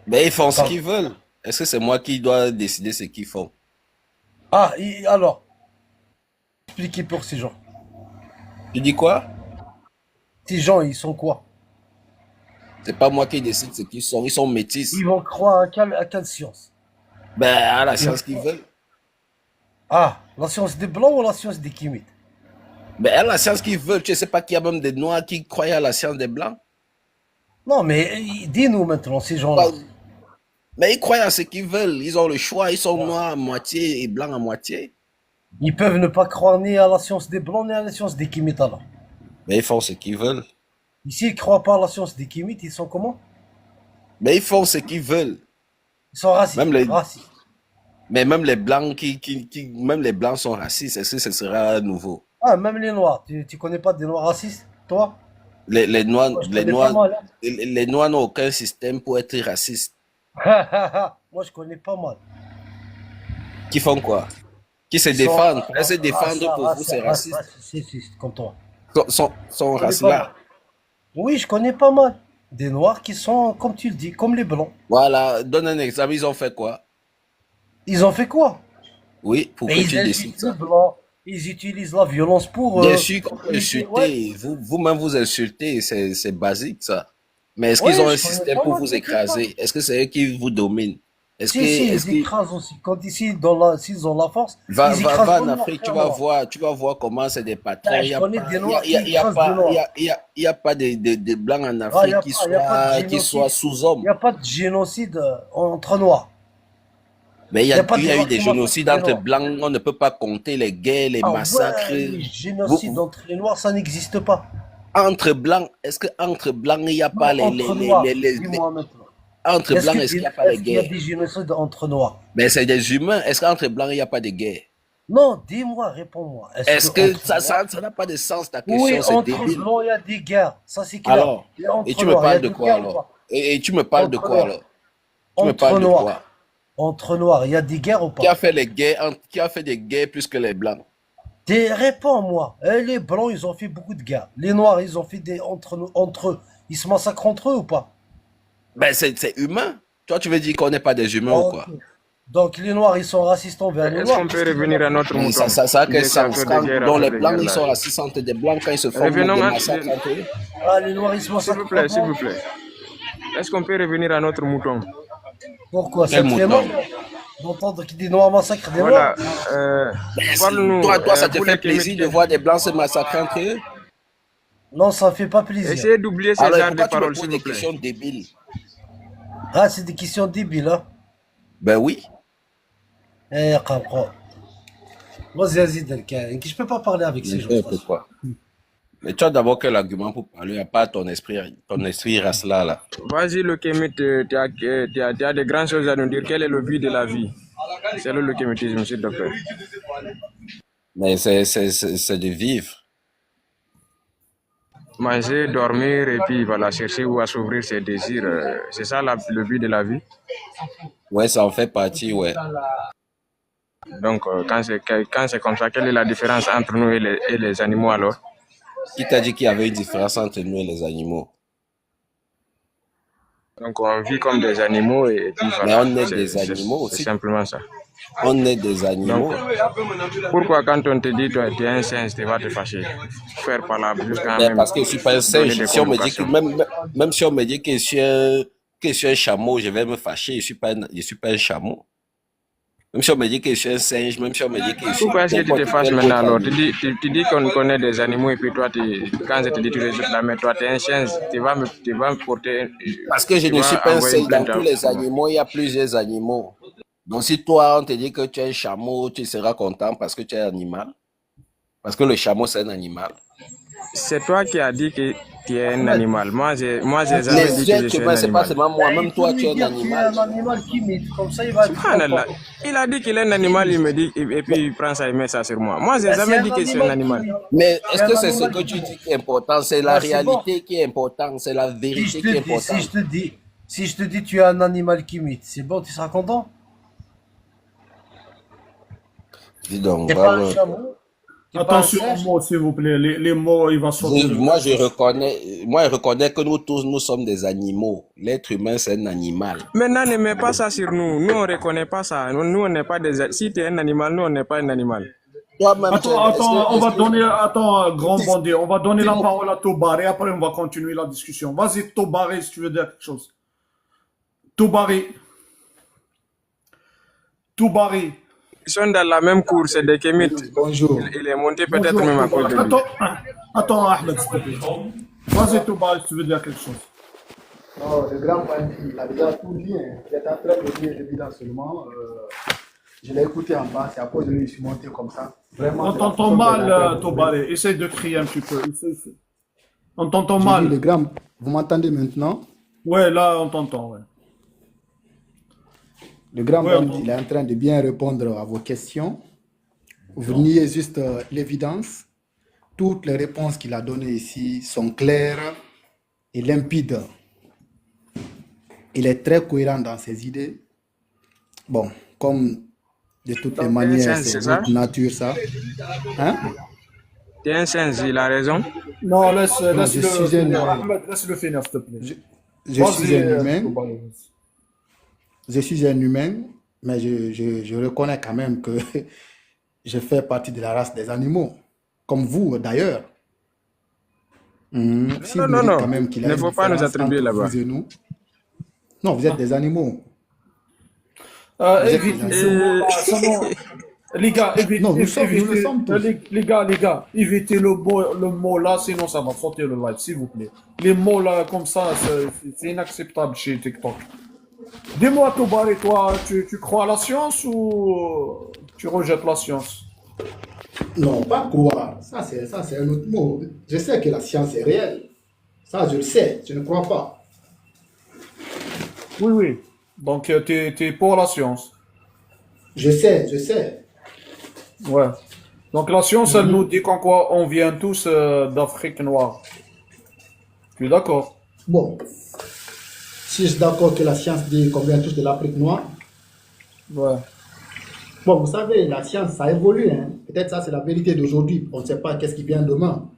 S5: Ben, ils font ce
S6: Pardon.
S5: qu'ils veulent. Est-ce que c'est moi qui dois décider ce qu'ils font?
S6: Ah, alors, expliquez pour ces gens.
S5: Tu dis quoi?
S6: Ces gens, ils sont quoi?
S5: C'est pas moi qui décide ce qu'ils sont. Ils sont métis.
S6: Ils vont croire à quelle science?
S5: Ben, à la
S6: Ils
S5: science
S6: vont-
S5: qu'ils veulent.
S6: Ah, la science des blancs ou la science des Kémites?
S5: Ben, à la science qu'ils veulent. Tu sais pas qu'il y a même des noirs qui croient à la science des blancs?
S6: Non, mais dis-nous maintenant, ces gens-là.
S5: Ben, mais ils croient à ce qu'ils veulent. Ils ont le choix. Ils sont noirs à moitié et blancs à moitié.
S6: Ils peuvent ne pas croire ni à la science des blancs ni à la science des Kémites alors.
S5: Mais ils font ce qu'ils veulent.
S6: Ici, ils ne croient pas à la science des Kémites, ils sont comment?
S5: Mais ils font ce qu'ils veulent.
S6: Ils sont racistes.
S5: Même les,
S6: Racistes.
S5: mais même les blancs même les blancs sont racistes. Est-ce que ce sera nouveau?
S6: Ah, même les noirs. Tu connais pas des noirs racistes, toi?
S5: Les noirs,
S6: Moi, je connais pas mal.
S5: les noirs n'ont aucun système pour être racistes.
S6: Hein. Moi, je connais pas mal.
S5: Qui font quoi? Qui se
S6: Ils sont
S5: défendent. Se défendre pour vous, c'est raciste.
S6: c'est comme toi.
S5: Sont
S6: Je connais
S5: racistes
S6: pas mal.
S5: là.
S6: Oui, je connais pas mal. Des noirs qui sont, comme tu le dis, comme les blancs.
S5: Voilà, donne un exemple. Ils ont fait quoi?
S6: Ils ont fait quoi?
S5: Oui, pour
S6: Mais
S5: que
S6: ils
S5: tu décides
S6: insultent les
S5: ça.
S6: blancs. Ils utilisent la violence pour...
S5: Bien sûr qu'on peut
S6: lutter. Ouais,
S5: insulter. Vous-même vous insultez. C'est basique ça. Mais est-ce qu'ils
S6: ouais,
S5: ont un
S6: je connais
S5: système
S6: pas
S5: pour
S6: mal,
S5: vous
S6: t'inquiète pas.
S5: écraser? Est-ce que c'est eux qui vous dominent? Est-ce que,
S6: Si,
S5: est-ce
S6: ils
S5: que,
S6: écrasent aussi. Quand ici, s'ils ont la force,
S5: va,
S6: ils
S5: va,
S6: écrasent
S5: va en
S6: comme leurs
S5: Afrique,
S6: frères noirs.
S5: tu vas voir comment c'est des patrons.
S6: Ah,
S5: Il
S6: je
S5: y a
S6: connais
S5: pas,
S6: des
S5: il y
S6: noirs
S5: a, il y a,
S6: qui
S5: il y a
S6: écrasent des
S5: pas,
S6: noirs.
S5: il y a pas de blancs en
S6: Ah,
S5: Afrique qui
S6: y a pas de
S5: qui soient
S6: génocide. Il
S5: sous-hommes.
S6: n'y a pas de génocide entre noirs.
S5: Mais
S6: Il n'y a pas
S5: il
S6: de
S5: y a eu
S6: noirs
S5: des
S6: qui massacrent
S5: génocides
S6: des
S5: entre
S6: noirs.
S5: blancs. On ne peut pas compter les guerres, les
S6: Ah
S5: massacres.
S6: ouais, les
S5: Vous,
S6: génocides
S5: vous-
S6: entre les noirs, ça n'existe pas.
S5: entre blancs, est-ce que entre blancs, il n'y a
S6: Non,
S5: pas
S6: entre noirs, dis-moi maintenant.
S5: entre blancs, est-ce qu'il n'y a pas les
S6: Est-ce qu'il y a
S5: guerres?
S6: des génocides entre noirs?
S5: Mais c'est des humains. Est-ce qu'entre blancs, il n'y a pas de guerre?
S6: Non, dis-moi, réponds-moi.
S5: Est-ce
S6: que
S5: que
S6: entre noirs...
S5: ça n'a pas de sens ta
S6: Oui,
S5: question? C'est
S6: entre
S5: débile.
S6: blancs, il y a des guerres. Ça, c'est clair.
S5: Alors,
S6: Et entre
S5: et tu me
S6: noirs, il y a
S5: parles de
S6: des
S5: quoi
S6: guerres ou
S5: alors?
S6: pas?
S5: Et tu me parles de
S6: Entre
S5: quoi
S6: noirs.
S5: alors? Tu me
S6: Entre
S5: parles de
S6: noirs.
S5: quoi?
S6: Entre noirs, il y a des guerres ou
S5: Qui a
S6: pas?
S5: fait les guerres, qui a fait des guerres plus que les blancs?
S6: Réponds-moi. Les blancs, ils ont fait beaucoup de guerres. Les noirs, ils ont fait des entre eux. Ils se massacrent entre eux ou pas?
S5: Ben, c'est humain. Toi, tu veux dire qu'on n'est pas des humains ou
S6: Ok.
S5: quoi?
S6: Donc les noirs, ils sont racistes envers les
S7: Est-ce
S6: noirs.
S7: qu'on peut revenir à notre
S5: Mais
S7: mouton?
S5: ça a quel
S7: Il est
S5: sens?
S7: facteur de guerre
S5: Dans les
S7: après de
S5: blancs,
S7: guerre
S5: ils sont
S7: là.
S5: racistes entre des blancs quand ils se forment des
S7: Revenons à...
S5: massacres entre eux.
S6: Ah, les noirs, ils se
S7: S'il
S6: massacrent
S7: vous plaît, s'il
S6: entre
S7: vous
S6: eux.
S7: plaît. Est-ce qu'on peut revenir à notre mouton?
S6: Pourquoi? Ça
S5: Quel
S6: te fait
S5: mouton?
S6: mal d'entendre que des noirs massacrent des
S7: Voilà.
S6: noirs?
S7: Parle-nous.
S5: Toi, ça te
S7: Pour
S5: fait
S7: les
S5: plaisir de
S7: Kémites.
S5: voir des blancs se massacrer entre eux?
S6: Non, ça fait pas plaisir.
S7: Essayez d'oublier ces
S5: Alors,
S7: genres de
S5: pourquoi tu me
S7: paroles,
S5: poses
S7: s'il
S5: des
S7: vous plaît.
S5: questions débiles?
S6: Ah, c'est des questions débiles, hein.
S5: Ben oui.
S6: Eh, comprends. Vas-y, Delcan. Je peux pas parler avec ces gens.
S5: N'importe quoi. Mais tu as d'abord quel argument pour parler, à part ton esprit race-là, là.
S7: Vas-y, le Kémite, tu as des grandes choses à nous dire. Quel est le but de la vie? C'est le kémitisme, s'il te plaît.
S5: Mais c'est de vivre.
S7: Manger, dormir et puis voilà, chercher où assouvir ses désirs. C'est ça le but de la vie.
S5: Ouais, ça en fait partie, ouais.
S7: Donc, quand c'est comme ça, quelle est la différence entre nous et les animaux alors?
S5: Qui t'a dit qu'il y avait une différence entre nous et les animaux?
S7: Donc on vit comme des animaux et puis
S8: Mais
S7: voilà.
S8: on est des animaux
S7: C'est
S8: aussi.
S7: simplement ça.
S8: On est des animaux.
S7: Donc, pourquoi quand on te dit toi tu es un singe, tu vas te fâcher? Faire par là jusqu'à
S8: Mais
S7: même
S8: parce que je suis pas un
S7: donner
S8: singe.
S7: des
S8: Si on me dit que
S7: convocations.
S8: même si on me dit que je suis un chameau, je vais me fâcher. Je suis pas un chameau. Même si on me dit que je suis un singe, même si on me dit que je suis
S7: Pourquoi est-ce que tu te
S8: n'importe
S7: fâches
S8: quel
S7: maintenant
S8: autre
S7: alors?
S8: animal.
S7: Tu dis qu'on connaît des animaux et puis toi, quand je te dis tu résultes là, mais toi tu es un singe, tu vas me porter,
S8: Parce que je
S7: tu
S8: ne suis
S7: vas
S8: pas un
S7: envoyer une
S8: singe. Dans
S7: plainte
S8: tous les animaux, il y a plusieurs animaux. Donc si toi, on te dit que tu es un chameau, tu seras content parce que tu es un animal. Parce que le chameau, c'est un animal.
S7: C'est toi qui as dit que tu es un animal. Moi, j'ai jamais dit
S8: Les
S7: que je
S8: êtres
S7: suis un
S8: humains, c'est pas
S7: animal.
S8: seulement moi.
S6: Il
S8: Même
S6: faut
S8: toi,
S6: lui
S8: tu es un
S6: dire tu es un
S8: animal.
S6: animal qui imite, comme ça il va être
S7: Subhanallah.
S6: content.
S7: Il a dit qu'il est un animal, il me dit, et puis il prend ça et met ça sur moi. Moi, j'ai
S6: Ben, c'est
S7: jamais
S6: un
S7: dit que je suis un
S6: animal qui
S7: animal.
S6: imite.
S8: Mais
S6: C'est
S8: est-ce
S6: un
S8: que c'est ce
S6: animal
S8: que
S6: qui
S8: tu
S6: imite.
S8: dis qui est important? C'est la
S6: Ben, c'est bon.
S8: réalité qui est importante. C'est la
S6: Si
S8: vérité
S6: je
S8: qui est
S6: te dis,
S8: importante.
S6: si je te dis tu es un animal qui imite, c'est bon, tu seras content?
S8: Dis donc,
S6: T'es pas un
S8: bravo.
S6: chameau, t'es pas un
S2: Attention aux
S6: singe.
S2: mots, s'il vous plaît. Les mots, il va sortir.
S8: Moi, je reconnais que nous tous, nous sommes des animaux. L'être humain, c'est un animal.
S7: Maintenant, ne mets pas ça sur nous. Nous, on ne reconnaît pas ça. Nous, on n'est pas des... Si tu es un animal, nous, on n'est pas un animal.
S8: Toi-même, tu es...
S2: Attends, on va
S8: est-ce que-
S2: donner, grand bandit, on va donner la
S6: Dis-moi.
S2: parole à Tobaré, après on va continuer la discussion. Vas-y, Tobaré, si tu veux dire quelque chose. Tobaré. Tobaré.
S7: Ils sont dans la même cour, c'est des kémites.
S6: Bonjour.
S7: Il est monté peut-être
S2: Bonjour,
S7: même à cause
S2: Tobaré.
S7: de lui.
S2: Attends, Ahmed, s'il te plaît. Vas-y, Tobaré, si tu veux dire quelque chose.
S9: Non, le grand bandit, il a déjà tout dit. Hein. Il est en train de dire l'évidence seulement. Je l'ai écouté en bas, c'est à cause de lui que je suis monté comme ça. Vraiment,
S2: On
S9: c'est la
S2: t'entend
S9: façon dont il est en train
S2: mal,
S9: de
S2: Tobaré. Essaye de crier un petit peu. On t'entend
S9: J'ai dit,
S2: mal.
S9: le grand, vous m'entendez maintenant?
S2: Ouais, là, on t'entend, ouais.
S9: Le grand
S2: Ouais, on
S9: bandit,
S2: t'entend.
S9: il est en train de bien répondre à vos questions. Vous niez juste l'évidence. Toutes les réponses qu'il a données ici sont claires et limpides. Il est très cohérent dans ses idées. Bon, comme de toutes les
S7: Donc,
S9: manières,
S7: c'est
S9: c'est
S7: ça?
S9: votre nature, ça. Hein?
S7: Tu es un singe, il a raison.
S2: Non,
S9: Non, je
S2: laisse-le
S9: suis un,
S2: finir. Ahmed, laisse-le finir, s'il te plaît.
S9: je suis
S2: Vas-y,
S9: un humain.
S2: Tobaré.
S9: Je suis un humain, mais je reconnais quand même que je fais partie de la race des animaux, comme vous d'ailleurs. Si
S7: Non,
S9: vous
S7: non,
S9: me dites
S7: non.
S9: quand même qu'il y
S7: Il
S9: a
S7: ne
S9: une
S7: faut pas nous
S9: différence
S7: attribuer
S9: entre
S7: là-bas.
S9: vous et nous. Non, vous êtes des animaux. Vous êtes des
S2: Évitez ce
S9: animaux.
S2: mot-là. Sinon, les gars,
S9: Non, nous le sommes tous.
S2: les gars, évitez le mot là, sinon ça va sortir le live, s'il vous plaît. Les mots là, comme ça, c'est inacceptable chez TikTok. Dis-moi, Tobaré, toi, tu crois à la science ou tu rejettes la science?
S9: Non, pas croire. Ça, c'est un autre mot. Je sais que la science est réelle. Ça, je le sais. Je ne crois pas.
S2: Oui, oui. Donc, t'es pour la science.
S9: Je sais.
S2: Ouais. Donc, la science, elle nous dit qu'en quoi on vient tous d'Afrique noire. Tu es d'accord?
S9: Bon, si je suis d'accord que la science dit qu'on vient tous de l'Afrique noire,
S2: Ouais.
S9: bon, vous savez, la science, ça évolue. Hein. Peut-être ça, c'est la vérité d'aujourd'hui. On ne sait pas qu'est-ce qui vient demain.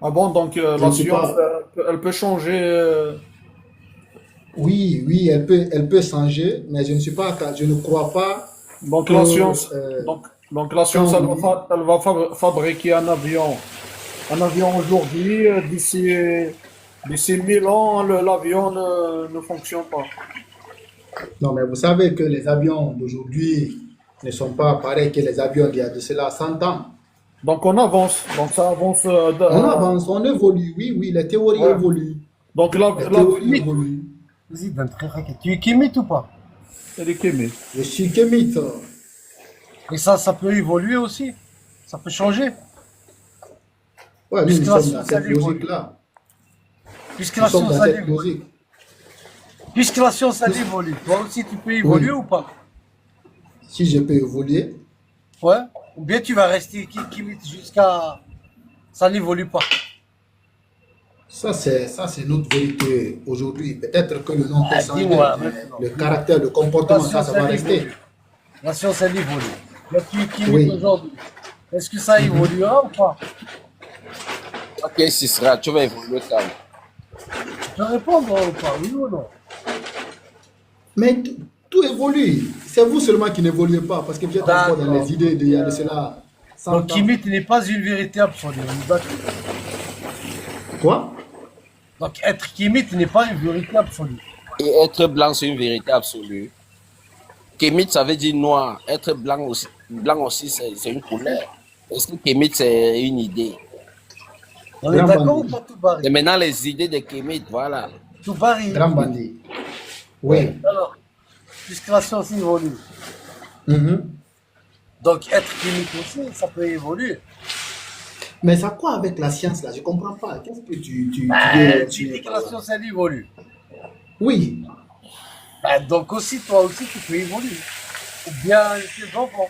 S2: Ah bon, donc
S9: Je
S2: la
S9: ne sais
S2: science,
S9: pas.
S2: elle peut changer.
S9: Oui, elle peut changer, mais je ne crois pas
S2: Donc
S9: que
S2: la science,
S9: euh,
S2: donc la science,
S9: quand
S2: elle va fabriquer un avion aujourd'hui. D'ici 1000 ans, l'avion ne fonctionne pas.
S9: non, mais vous savez que les avions d'aujourd'hui ne sont pas pareils que les avions d'il y a de cela 100 ans.
S2: Donc on avance. Donc ça avance.
S9: On avance, on évolue, oui, les théories
S2: Ouais.
S9: évoluent.
S2: Donc
S9: Les théories évoluent.
S6: Vas-y, donne très raquette. Tu es kémite ou pas?
S2: elle est kémée.
S9: Je suis kémite.
S6: Et ça peut évoluer aussi. Ça peut changer.
S9: Ouais, nous
S6: Puisque la
S9: sommes dans
S6: science, elle
S9: cette
S6: évolue.
S9: logique-là.
S6: Puisque
S9: Nous
S6: la
S9: sommes
S6: science,
S9: dans
S6: elle
S9: cette
S6: évolue.
S9: logique.
S6: Puisque la science, elle évolue. Toi aussi, tu peux évoluer
S9: Oui.
S6: ou pas?
S9: Si je peux évoluer,
S6: Ouais. Ou bien tu vas rester kémite jusqu'à... Ça n'évolue pas.
S9: ça c'est notre vérité aujourd'hui. Peut-être que le nom peut changer,
S6: dis-moi
S9: mais
S6: maintenant.
S9: le caractère, le
S6: La
S9: comportement,
S6: science,
S9: ça va
S6: elle
S9: rester.
S6: évolue. La science, elle évolue. Là, tu es kémite
S9: Oui.
S6: aujourd'hui. Est-ce que ça évoluera ou pas?
S8: Ok, ce sera, tu vas évoluer quand même.
S6: peux répondre ou pas, oui ou non?
S9: Mais tout évolue. C'est vous seulement qui n'évoluez pas parce que vous êtes encore dans les idées d'il y a de cela 100
S6: Donc,
S9: ans.
S6: Kimit n'est pas une vérité absolue. on est d'accord.
S9: Quoi?
S6: Donc, être Kimit n'est pas une vérité absolue.
S8: Et être blanc, c'est une vérité absolue. Kémit, ça veut dire noir. Être blanc aussi c'est une couleur. Est-ce que Kémit, c'est une idée?
S6: On est
S9: Grand
S6: d'accord ou
S9: bandit.
S6: pas, Toubari?
S8: Et maintenant, les idées de Kémit, voilà.
S6: Toubari.
S9: Grand bandit. Oui.
S6: Alors, puisque la science évolue,
S9: Mhm.
S6: donc être Kimit aussi, ça peut évoluer.
S9: Mais ça quoi avec la science là? Je comprends pas. Qu'est-ce que tu dis
S6: Tu dis que la science, elle évolue.
S9: Oui.
S6: Donc aussi, toi aussi, tu peux évoluer. Ou bien tes enfants.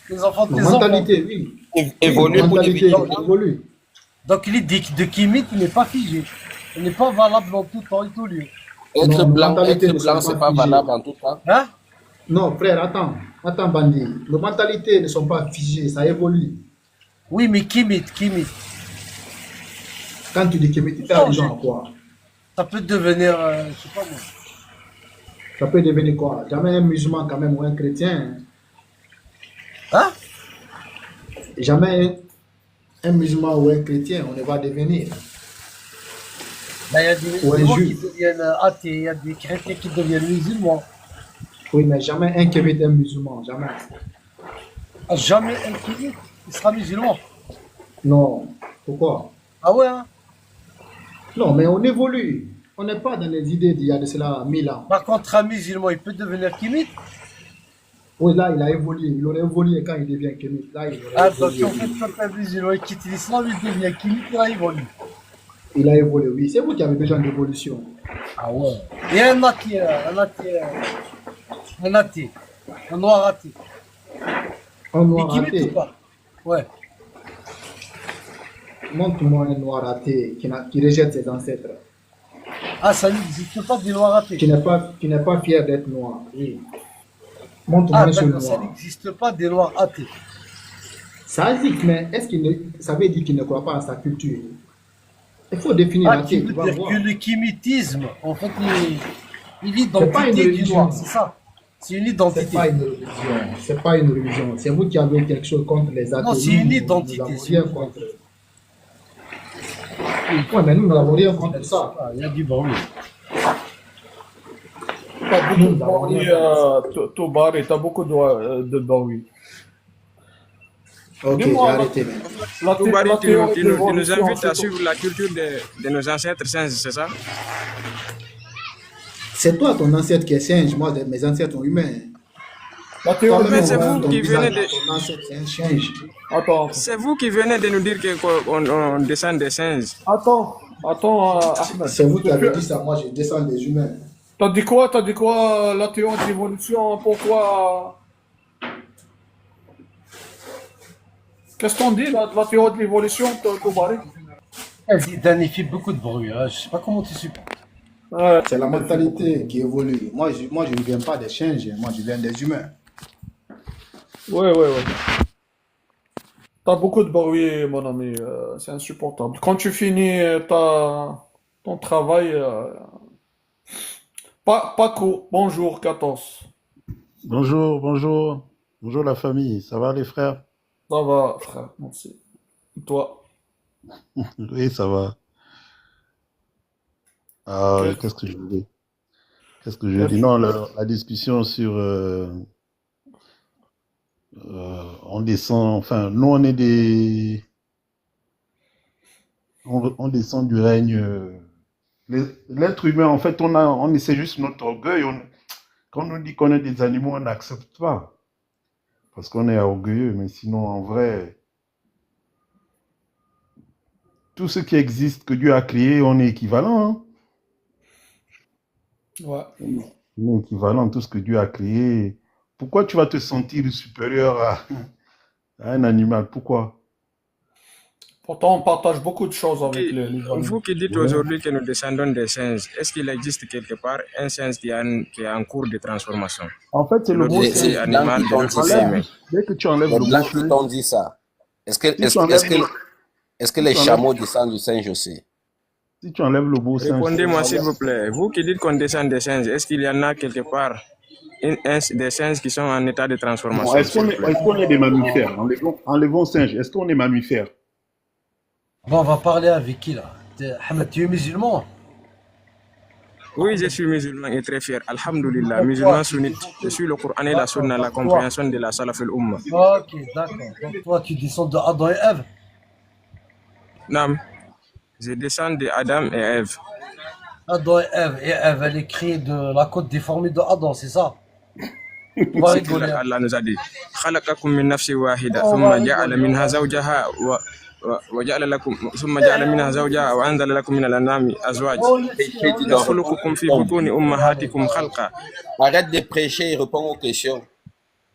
S6: Les enfants de
S9: La
S6: tes enfants.
S9: mentalité, oui.
S8: Évoluer
S9: La
S8: pour
S9: mentalité
S8: devenir
S9: évolue.
S6: Donc l'idée de Kimit n'est pas figée. Elle n'est pas valable dans tout temps et tout lieu.
S8: être
S9: Non,
S8: blanc,
S9: mentalité
S8: être
S9: ne
S8: blanc,
S9: sont
S8: c'est
S9: pas
S8: pas
S9: figées.
S8: valable en tout temps.
S6: Hein?
S9: Non, frère, attends. Attends, bandit. Les mentalités ne sont pas figées, ça évolue.
S6: Oui, mais Kimit.
S9: Quand tu dis que tu fais allusion à quoi?
S6: Ça peut devenir, je sais pas moi.
S9: Ça peut devenir quoi? Jamais un musulman quand même ou un chrétien.
S6: Hein?
S9: Jamais un musulman ou un chrétien, on ne va devenir.
S6: Ben, il y a des
S9: Ou un
S6: musulmans qui
S9: juif.
S6: deviennent athées, il y a des chrétiens qui deviennent musulmans.
S9: Oui, mais jamais un kémite un musulman, jamais.
S6: Jamais un Kimit, il sera musulman.
S9: Non. Pourquoi?
S6: Ah ouais, hein?
S9: Non, mais on évolue. On n'est pas dans les idées d'il y a de cela 1000 ans.
S6: Par contre, un musulman, il peut devenir Kimit.
S9: Oui, là, il a évolué. Il aurait évolué quand il devient kémite. Là, il aurait
S6: Ah, donc
S9: évolué.
S6: en fait, quand un musulman quitte l'islam, il devient Kimit, il a évolué.
S9: Il a évolué, oui. C'est vous qui avez besoin d'évolution.
S6: Ah ouais. Et un athée, un noir athée.
S9: Un
S6: Il
S9: noir
S6: Kimit ou
S9: athée.
S6: pas? Ouais.
S9: Montre-moi un noir athée qui rejette ses ancêtres.
S6: Ah, ça n'existe pas des noirs athées.
S9: Qui n'est pas fier d'être noir. Oui. Montre-moi
S6: Ah,
S9: un seul
S6: d'accord, ça
S9: noir.
S6: n'existe pas des noirs athées.
S9: Ça existe, mais est-ce qu'il ne, ça veut dire qu'il ne croit pas à sa culture? Il faut définir
S6: Ah, tu
S9: l'athée,
S6: veux
S9: tu vas
S6: dire
S9: voir.
S6: que le kimitisme, en fait, il est
S9: C'est pas une
S6: l'identité du
S9: religion.
S6: noir, c'est ça? C'est une
S9: C'est
S6: identité.
S9: pas une religion. C'est pas une religion. C'est vous qui avez quelque chose contre les athées.
S6: Non, c'est une
S9: Nous,
S6: identité,
S9: nous n'avons
S6: c'est
S9: rien
S6: une
S9: contre. Oui, mais nous n'avons rien contre ça.
S6: Ah, il y a du bruit.
S2: T'as beaucoup
S9: Nous
S2: de
S9: n'avons
S2: bruit,
S9: rien contre ça.
S2: Toubari, t'as beaucoup de bruit.
S9: Ok, j'ai
S2: Dis-moi,
S9: arrêté maintenant.
S7: Toubari,
S2: la
S7: tu
S2: théorie de
S7: nous
S2: l'évolution,
S7: invites à
S2: c'est
S7: suivre la culture de nos ancêtres singes, c'est ça?
S9: C'est toi ton ancêtre qui est singe, moi mes ancêtres sont humains.
S2: La théorie
S9: Toi-même,
S7: Mais c'est
S9: on voit
S7: vous
S9: ton
S7: qui venez
S9: visage,
S7: de...
S9: ton ancêtre c'est un singe.
S2: Attends,
S7: C'est vous qui venez de nous dire qu'on descend des singes.
S2: attends, Ahmed.
S9: C'est vous qui avez dit ça, moi je descends des humains.
S2: T'as dit quoi, la théorie de l'évolution, pourquoi? Qu'est-ce qu'on dit, la théorie de l'évolution, Toubari?
S6: Vas-y, Dan, il fait beaucoup de bruit. Hein. Je sais pas comment tu supportes.
S2: Ouais.
S9: C'est la mentalité qui évolue. Moi, je ne viens pas des singes, moi je viens des humains.
S2: Ouais. T'as beaucoup de bruit, mon ami, c'est insupportable. Quand tu finis ton travail, Paco, bonjour, 14.
S10: Bonjour, bonjour. Bonjour la famille. Ça va les frères?
S2: Ça va, frère, merci. Et toi?
S10: Oui, ça va. Ah, qu'est-ce que je voulais? Qu'est-ce que je dis? Non, la discussion sur on descend, enfin, nous on est on descend du règne. L'être humain, en fait, on essaie juste notre orgueil. Quand on nous dit qu'on est des animaux, on n'accepte pas. Parce qu'on est orgueilleux, mais sinon, en vrai, tout ce qui existe que Dieu a créé, on est équivalent. Hein.
S2: Ouais.
S10: On est équivalent, tout ce que Dieu a créé. Pourquoi tu vas te sentir supérieur à un animal? Pourquoi?
S2: Pourtant, on partage beaucoup de choses avec les animaux.
S7: Vous qui dites
S10: Ouais.
S7: aujourd'hui que nous descendons des singes, est-ce qu'il existe quelque part un singe qui est en cours de transformation?
S10: En fait, c'est le
S7: L'autre
S10: mot
S8: C'est
S7: c'est
S8: les
S10: singe.
S7: animal,
S8: blancs qui
S7: de
S8: t'ont
S7: l'autre
S8: dit
S7: c'est
S8: ça.
S7: humain.
S10: Dès que tu enlèves
S8: Les
S10: le mot
S8: blancs qui
S10: singe,
S8: t'ont dit ça.
S10: si tu enlèves,
S8: Est-ce que les
S10: si
S8: chameaux descendent du singe aussi?
S10: Si tu enlèves le mot singe,
S7: Répondez-moi s'il vous plaît. Vous qui dites qu'on descend des singes, est-ce qu'il y en a quelque part des singes qui sont en état de
S10: bon,
S7: transformation,
S10: est-ce
S7: s'il
S10: qu'on
S7: vous
S10: est,
S7: plaît?
S10: est-ce qu'on est des mammifères? Enlevons singe. Est-ce qu'on est mammifères?
S6: Bon, on va parler avec qui là? Ahmed, tu es musulman?
S7: Oui, je suis musulman et très fier. Alhamdulillah,
S6: Donc,
S7: musulman
S6: toi, tu
S7: sunnite.
S6: descends
S7: Je
S6: de...
S7: suis le Coran et la Sunna, la
S6: Donc, toi.
S7: compréhension de la Salaf al-Ummah.
S6: Ok, d'accord. Donc, toi, tu descends de Adam et Ève.
S7: Nam, je descends de Adam et Ève.
S6: Adam et Ève. Et Ève, elle est créée de la côte déformée de Adam, c'est ça? On va
S7: C'est ce que
S6: rigoler.
S7: Allah nous a dit. خلقكم من نفس واحدة
S6: On va
S7: ثم جعل
S6: rigoler.
S7: منها زوجها وجعل لكم ثم جعل منها زوجها وأنزل لكم من الأنعام أزواج
S6: On le sait, on le sait.
S7: يخلقكم في بطون أمهاتكم خلقا.
S8: Arrête de prêcher et réponds aux questions.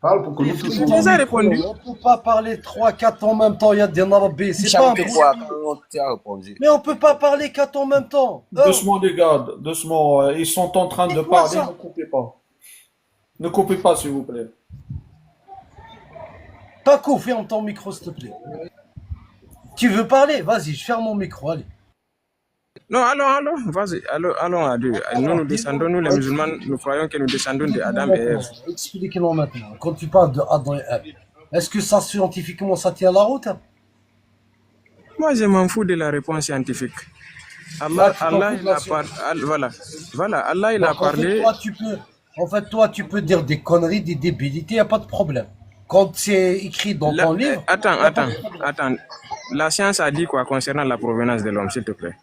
S10: Parle pour que nous tous
S7: Je
S10: on
S7: vous ai
S10: dise.
S7: répondu.
S6: On peut pas parler 3-4 en même temps, il y a des narabés,
S8: Tu
S6: c'est pas
S8: chantes quoi
S6: impossible.
S8: quand on t'a répondu?
S6: Mais on peut pas parler 4 en même temps. Oh,
S2: Doucement, les gars, doucement. Ils sont en train de
S6: c'est quoi
S2: parler,
S6: ça?
S2: ne coupez pas. Ne coupez pas, s'il vous plaît.
S6: Paco, ferme ton micro, s'il te plaît. Tu veux parler? Vas-y, je ferme mon micro, allez.
S7: Non, allons, vas-y, allons à deux. Nous,
S6: Alors,
S7: nous descendons, nous les musulmans, nous croyons que nous descendons de Adam et Ève.
S6: Explique-nous maintenant. Quand tu parles de Adam et Ève, est-ce que ça, scientifiquement, ça tient la route?
S7: Moi, je m'en fous de la réponse scientifique.
S6: Ah,
S7: Allah,
S6: tu t'en
S7: Allah,
S6: fous de
S7: il
S6: la
S7: a
S6: science.
S7: parlé, voilà, Allah, il a
S6: Donc,
S7: parlé.
S6: toi, tu peux dire des conneries, des débilités, il n'y a pas de problème. Quand c'est écrit dans ton livre,
S7: Attends,
S6: y a pas de
S7: attends,
S6: problème.
S7: attends. La science a dit quoi concernant la provenance de l'homme, s'il te plaît?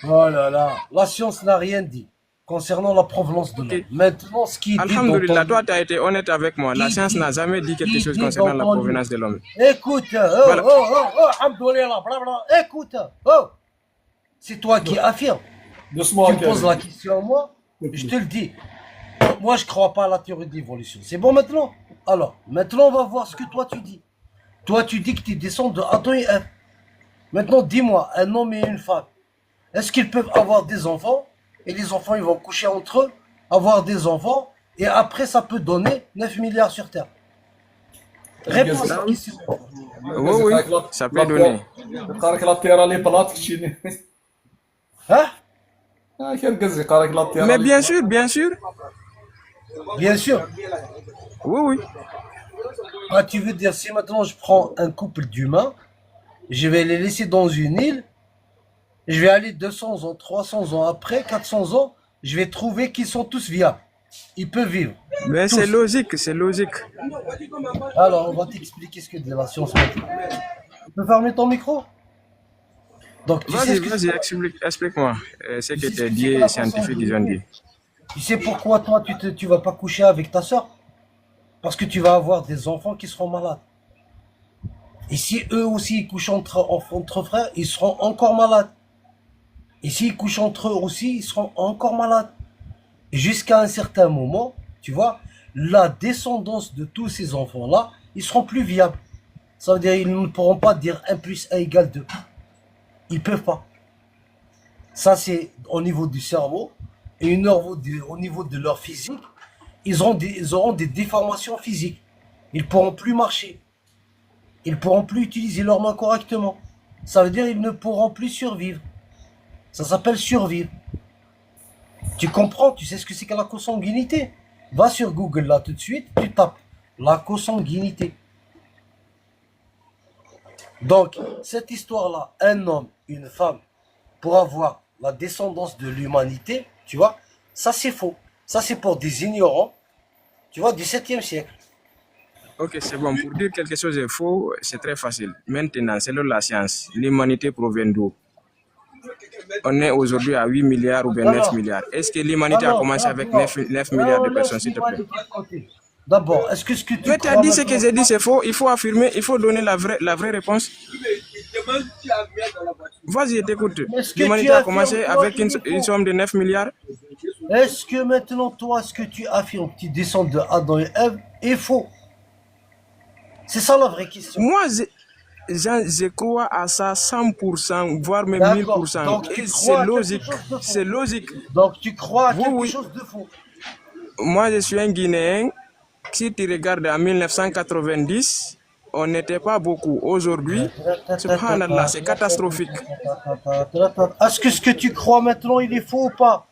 S6: Oh là là, la science n'a rien dit concernant la provenance de l'homme.
S7: Ok.
S6: Maintenant, ce qui est dit dans ton
S7: Alhamdulillah, toi,
S6: livre,
S7: tu as été honnête avec moi. La science n'a jamais dit quelque chose
S6: dit
S7: concernant
S6: dans
S7: la
S6: ton
S7: provenance
S6: livre.
S7: de l'homme.
S6: Écoute,
S7: Voilà.
S6: alhamdoulilah, blablabla, écoute, c'est toi qui affirmes.
S2: Doucement,
S6: Tu me poses
S2: Kevin.
S6: la question à moi, je te le dis. Moi, je crois pas à la théorie de l'évolution. C'est bon maintenant? Alors, maintenant, on va voir ce que toi tu dis. Toi, tu dis que tu descends de Adam et Ève. Maintenant, dis-moi, un homme et une femme, est-ce qu'ils peuvent avoir des enfants? Et les enfants, ils vont coucher entre eux, avoir des enfants, et après, ça peut donner 9 milliards sur Terre. Réponds à cette question.
S7: Oui, ça peut donner.
S2: قالك لا تيرا لي بلاط كشيني.
S6: Hein?
S2: كان قصدي قالك لا تيرا
S7: Mais
S2: لي
S7: bien sûr,
S6: Bien sûr.
S7: oui.
S6: Ah, tu veux dire, si maintenant je prends un couple d'humains, je vais les laisser dans une île, je vais aller 200 ans, 300 ans après, 400 ans, je vais trouver qu'ils sont tous viables. Ils peuvent vivre.
S7: Mais
S6: Tous.
S7: c'est logique, c'est logique.
S6: Alors, on va t'expliquer ce que dit la science maintenant. Tu peux fermer ton micro? Donc, tu sais,
S7: Vas-y, explique-moi ce que
S6: Tu sais
S7: tes
S6: ce que
S7: dieux
S6: c'est que la
S7: scientifiques ils ont dit.
S6: tu sais pourquoi toi, tu vas pas coucher avec ta soeur? Parce que tu vas avoir des enfants qui seront malades. Et si eux aussi ils couchent entre frères, ils seront encore malades. Et s'ils couchent entre eux aussi, ils seront encore malades. Et jusqu'à un certain moment, tu vois, la descendance de tous ces enfants-là, ils seront plus viables. Ça veut dire qu'ils ne pourront pas dire 1 plus 1 égale 2. Ils peuvent pas. Ça, c'est au niveau du cerveau. Et au niveau de leur physique, ils auront des déformations physiques. Ils pourront plus marcher. Ils pourront plus utiliser leurs mains correctement. Ça veut dire qu'ils ne pourront plus survivre. Ça s'appelle survivre. Tu comprends? Tu sais ce que c'est que la consanguinité? Va sur Google là tout de suite, tu tapes la consanguinité. Donc, cette histoire-là, un homme, une femme, pour avoir la descendance de l'humanité, tu vois, ça c'est faux. Ça c'est pour des ignorants, tu vois, du 7e siècle.
S7: Ok, c'est bon. Pour dire quelque chose est faux, c'est très facile. Maintenant, selon la science, l'humanité provient d'où? On est aujourd'hui à 8 milliards ou bien 9 milliards. Est-ce que l'humanité a commencé avec 9 milliards de personnes, s'il te plaît?
S6: D'abord, est-ce que tu
S7: Mais tu as dit ce que j'ai dit, c'est faux. Il faut affirmer, il faut donner la vraie réponse. Vas-y, je t'écoute. L'humanité a commencé avec une somme de 9 milliards.
S6: Est-ce que maintenant, toi, ce que tu affirmes, qui descend de Adam et Ève, est faux? C'est ça la vraie question.
S7: Moi, je crois à ça 100%, voire même
S6: D'accord.
S7: 1000%.
S6: Donc, tu
S7: Et
S6: crois
S7: c'est
S6: à quelque
S7: logique.
S6: chose de faux.
S7: C'est logique.
S6: Donc, tu crois à quelque
S7: Oui.
S6: chose de faux.
S7: Moi, je suis un Guinéen. Si tu regardes en 1990, on n'était pas beaucoup. Aujourd'hui, subhanallah, c'est catastrophique.
S6: Est-ce que ce que tu crois maintenant, il est faux ou pas?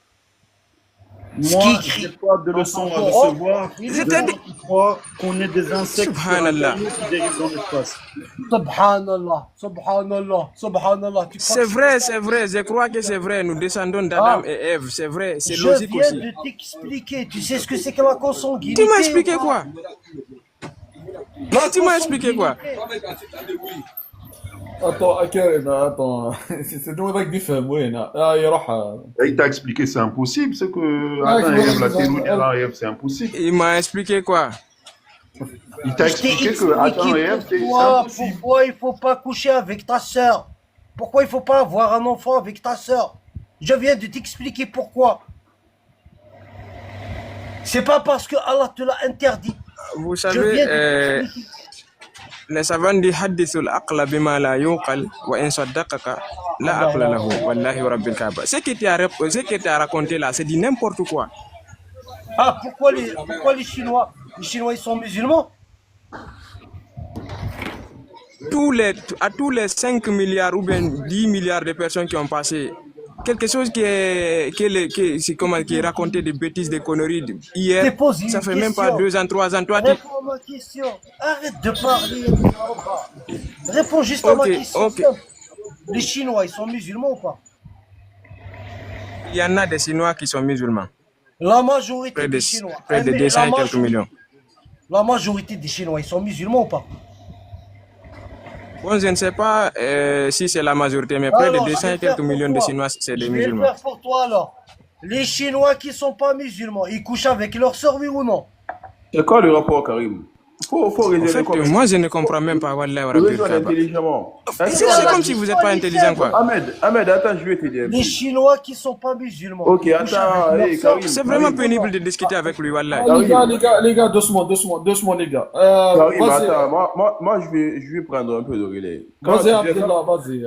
S6: Ce
S10: Moi,
S6: qui
S10: j'ai
S6: écrit
S10: pas de leçons à recevoir de
S7: Je t'ai
S10: gens
S7: dit,
S10: qui croient qu'on est des insectes sur
S7: subhanallah.
S10: Internet qui dérivent dans l'espace.
S6: Subhanallah, subhanallah, subhanallah. Tu crois
S7: C'est
S6: que c'est
S7: vrai,
S6: ça?
S7: c'est vrai. Je crois que c'est vrai. Nous descendons d'Adam
S6: Ah,
S7: et Ève. C'est vrai. C'est
S6: je
S7: logique
S6: viens
S7: aussi.
S6: de t'expliquer. Tu sais ce que c'est que la
S7: Tu m'as
S6: consanguinité ou
S7: expliqué
S6: pas?
S7: quoi?
S6: La
S7: Tu m'as expliqué quoi?
S6: consanguinité.
S2: attends Karim, attends. C'est nous avec des femmes, oui. Ah, يروح.
S10: Et il t'a expliqué c'est impossible, c'est que
S2: Ah,
S10: Adam et Ève, la
S2: ils
S10: théorie
S2: ont-
S10: d'Adam et Ève, c'est impossible.
S7: Il m'a expliqué quoi?
S10: Il t'a
S6: Je t'ai
S10: expliqué que Adam et
S6: expliqué
S10: Ève, c'est impossible.
S6: pourquoi il faut pas coucher avec ta sœur. Pourquoi il faut pas avoir un enfant avec ta sœur. Je viens de t'expliquer pourquoi. C'est pas parce que Allah te l'a interdit.
S7: Vous
S6: Je
S7: savez,
S6: viens de t'expliquer.
S7: les savants disent hadithul aqla bima la yuqal wa in saddaqaka la aqla lahu wallahi wa rabbil kaaba. Ce que tu as raconté là, c'est dit n'importe quoi.
S6: Ah, pourquoi les Chinois? Les Chinois, ils sont musulmans?
S7: À tous les 5 milliards ou bien 10 milliards de personnes qui ont passé, quelque chose qui est raconté des bêtises, des conneries hier,
S6: T'es posé
S7: ça
S6: une
S7: fait même pas
S6: question.
S7: 2 ans, 3 ans. Toi, tu...
S6: Réponds à ma question. Arrête de parler. Réponds juste à ma
S7: Ok,
S6: question.
S7: ok.
S6: simple. Les Chinois, ils sont musulmans ou pas?
S7: Il y en a des Chinois qui sont musulmans,
S6: La majorité
S7: près de,
S6: des Chinois.
S7: près de
S6: Mais
S7: 200 et quelques millions.
S6: la majorité des Chinois, ils sont musulmans ou pas?
S7: Bon, je ne sais pas si c'est la majorité, mais près de
S6: Alors, je
S7: 200
S6: vais
S7: et
S6: le
S7: quelques
S6: faire pour
S7: millions de
S6: toi.
S7: Chinois, c'est des
S6: Je vais le
S7: musulmans.
S6: faire pour toi alors. Les Chinois qui sont pas musulmans, ils couchent avec leur sœur, oui ou non?
S11: C'est quoi le rapport, Karim? Faut
S7: En
S11: raisonner
S7: fait,
S11: comme
S7: moi, je ne comprends même pas. Wallahi wa
S11: Tu
S7: rabbil
S11: raisonnes
S7: kaaba.
S11: intelligemment.
S7: C'est comme si vous n'êtes pas intelligent, quoi.
S11: Ahmed, attends, je vais t'aider un peu.
S6: Les Chinois qui sont pas musulmans.
S11: Ok,
S6: ils couchent
S11: attends,
S6: avec leur
S11: hey,
S6: sœur.
S11: Karim.
S7: C'est vraiment pénible de discuter avec lui, Wallah.
S2: Ah, les gars, doucement, les gars.
S11: Karim,
S2: Vas-y,
S11: attends, moi je vais prendre un peu de relais.
S2: vas-y, Abdullah, vas-y.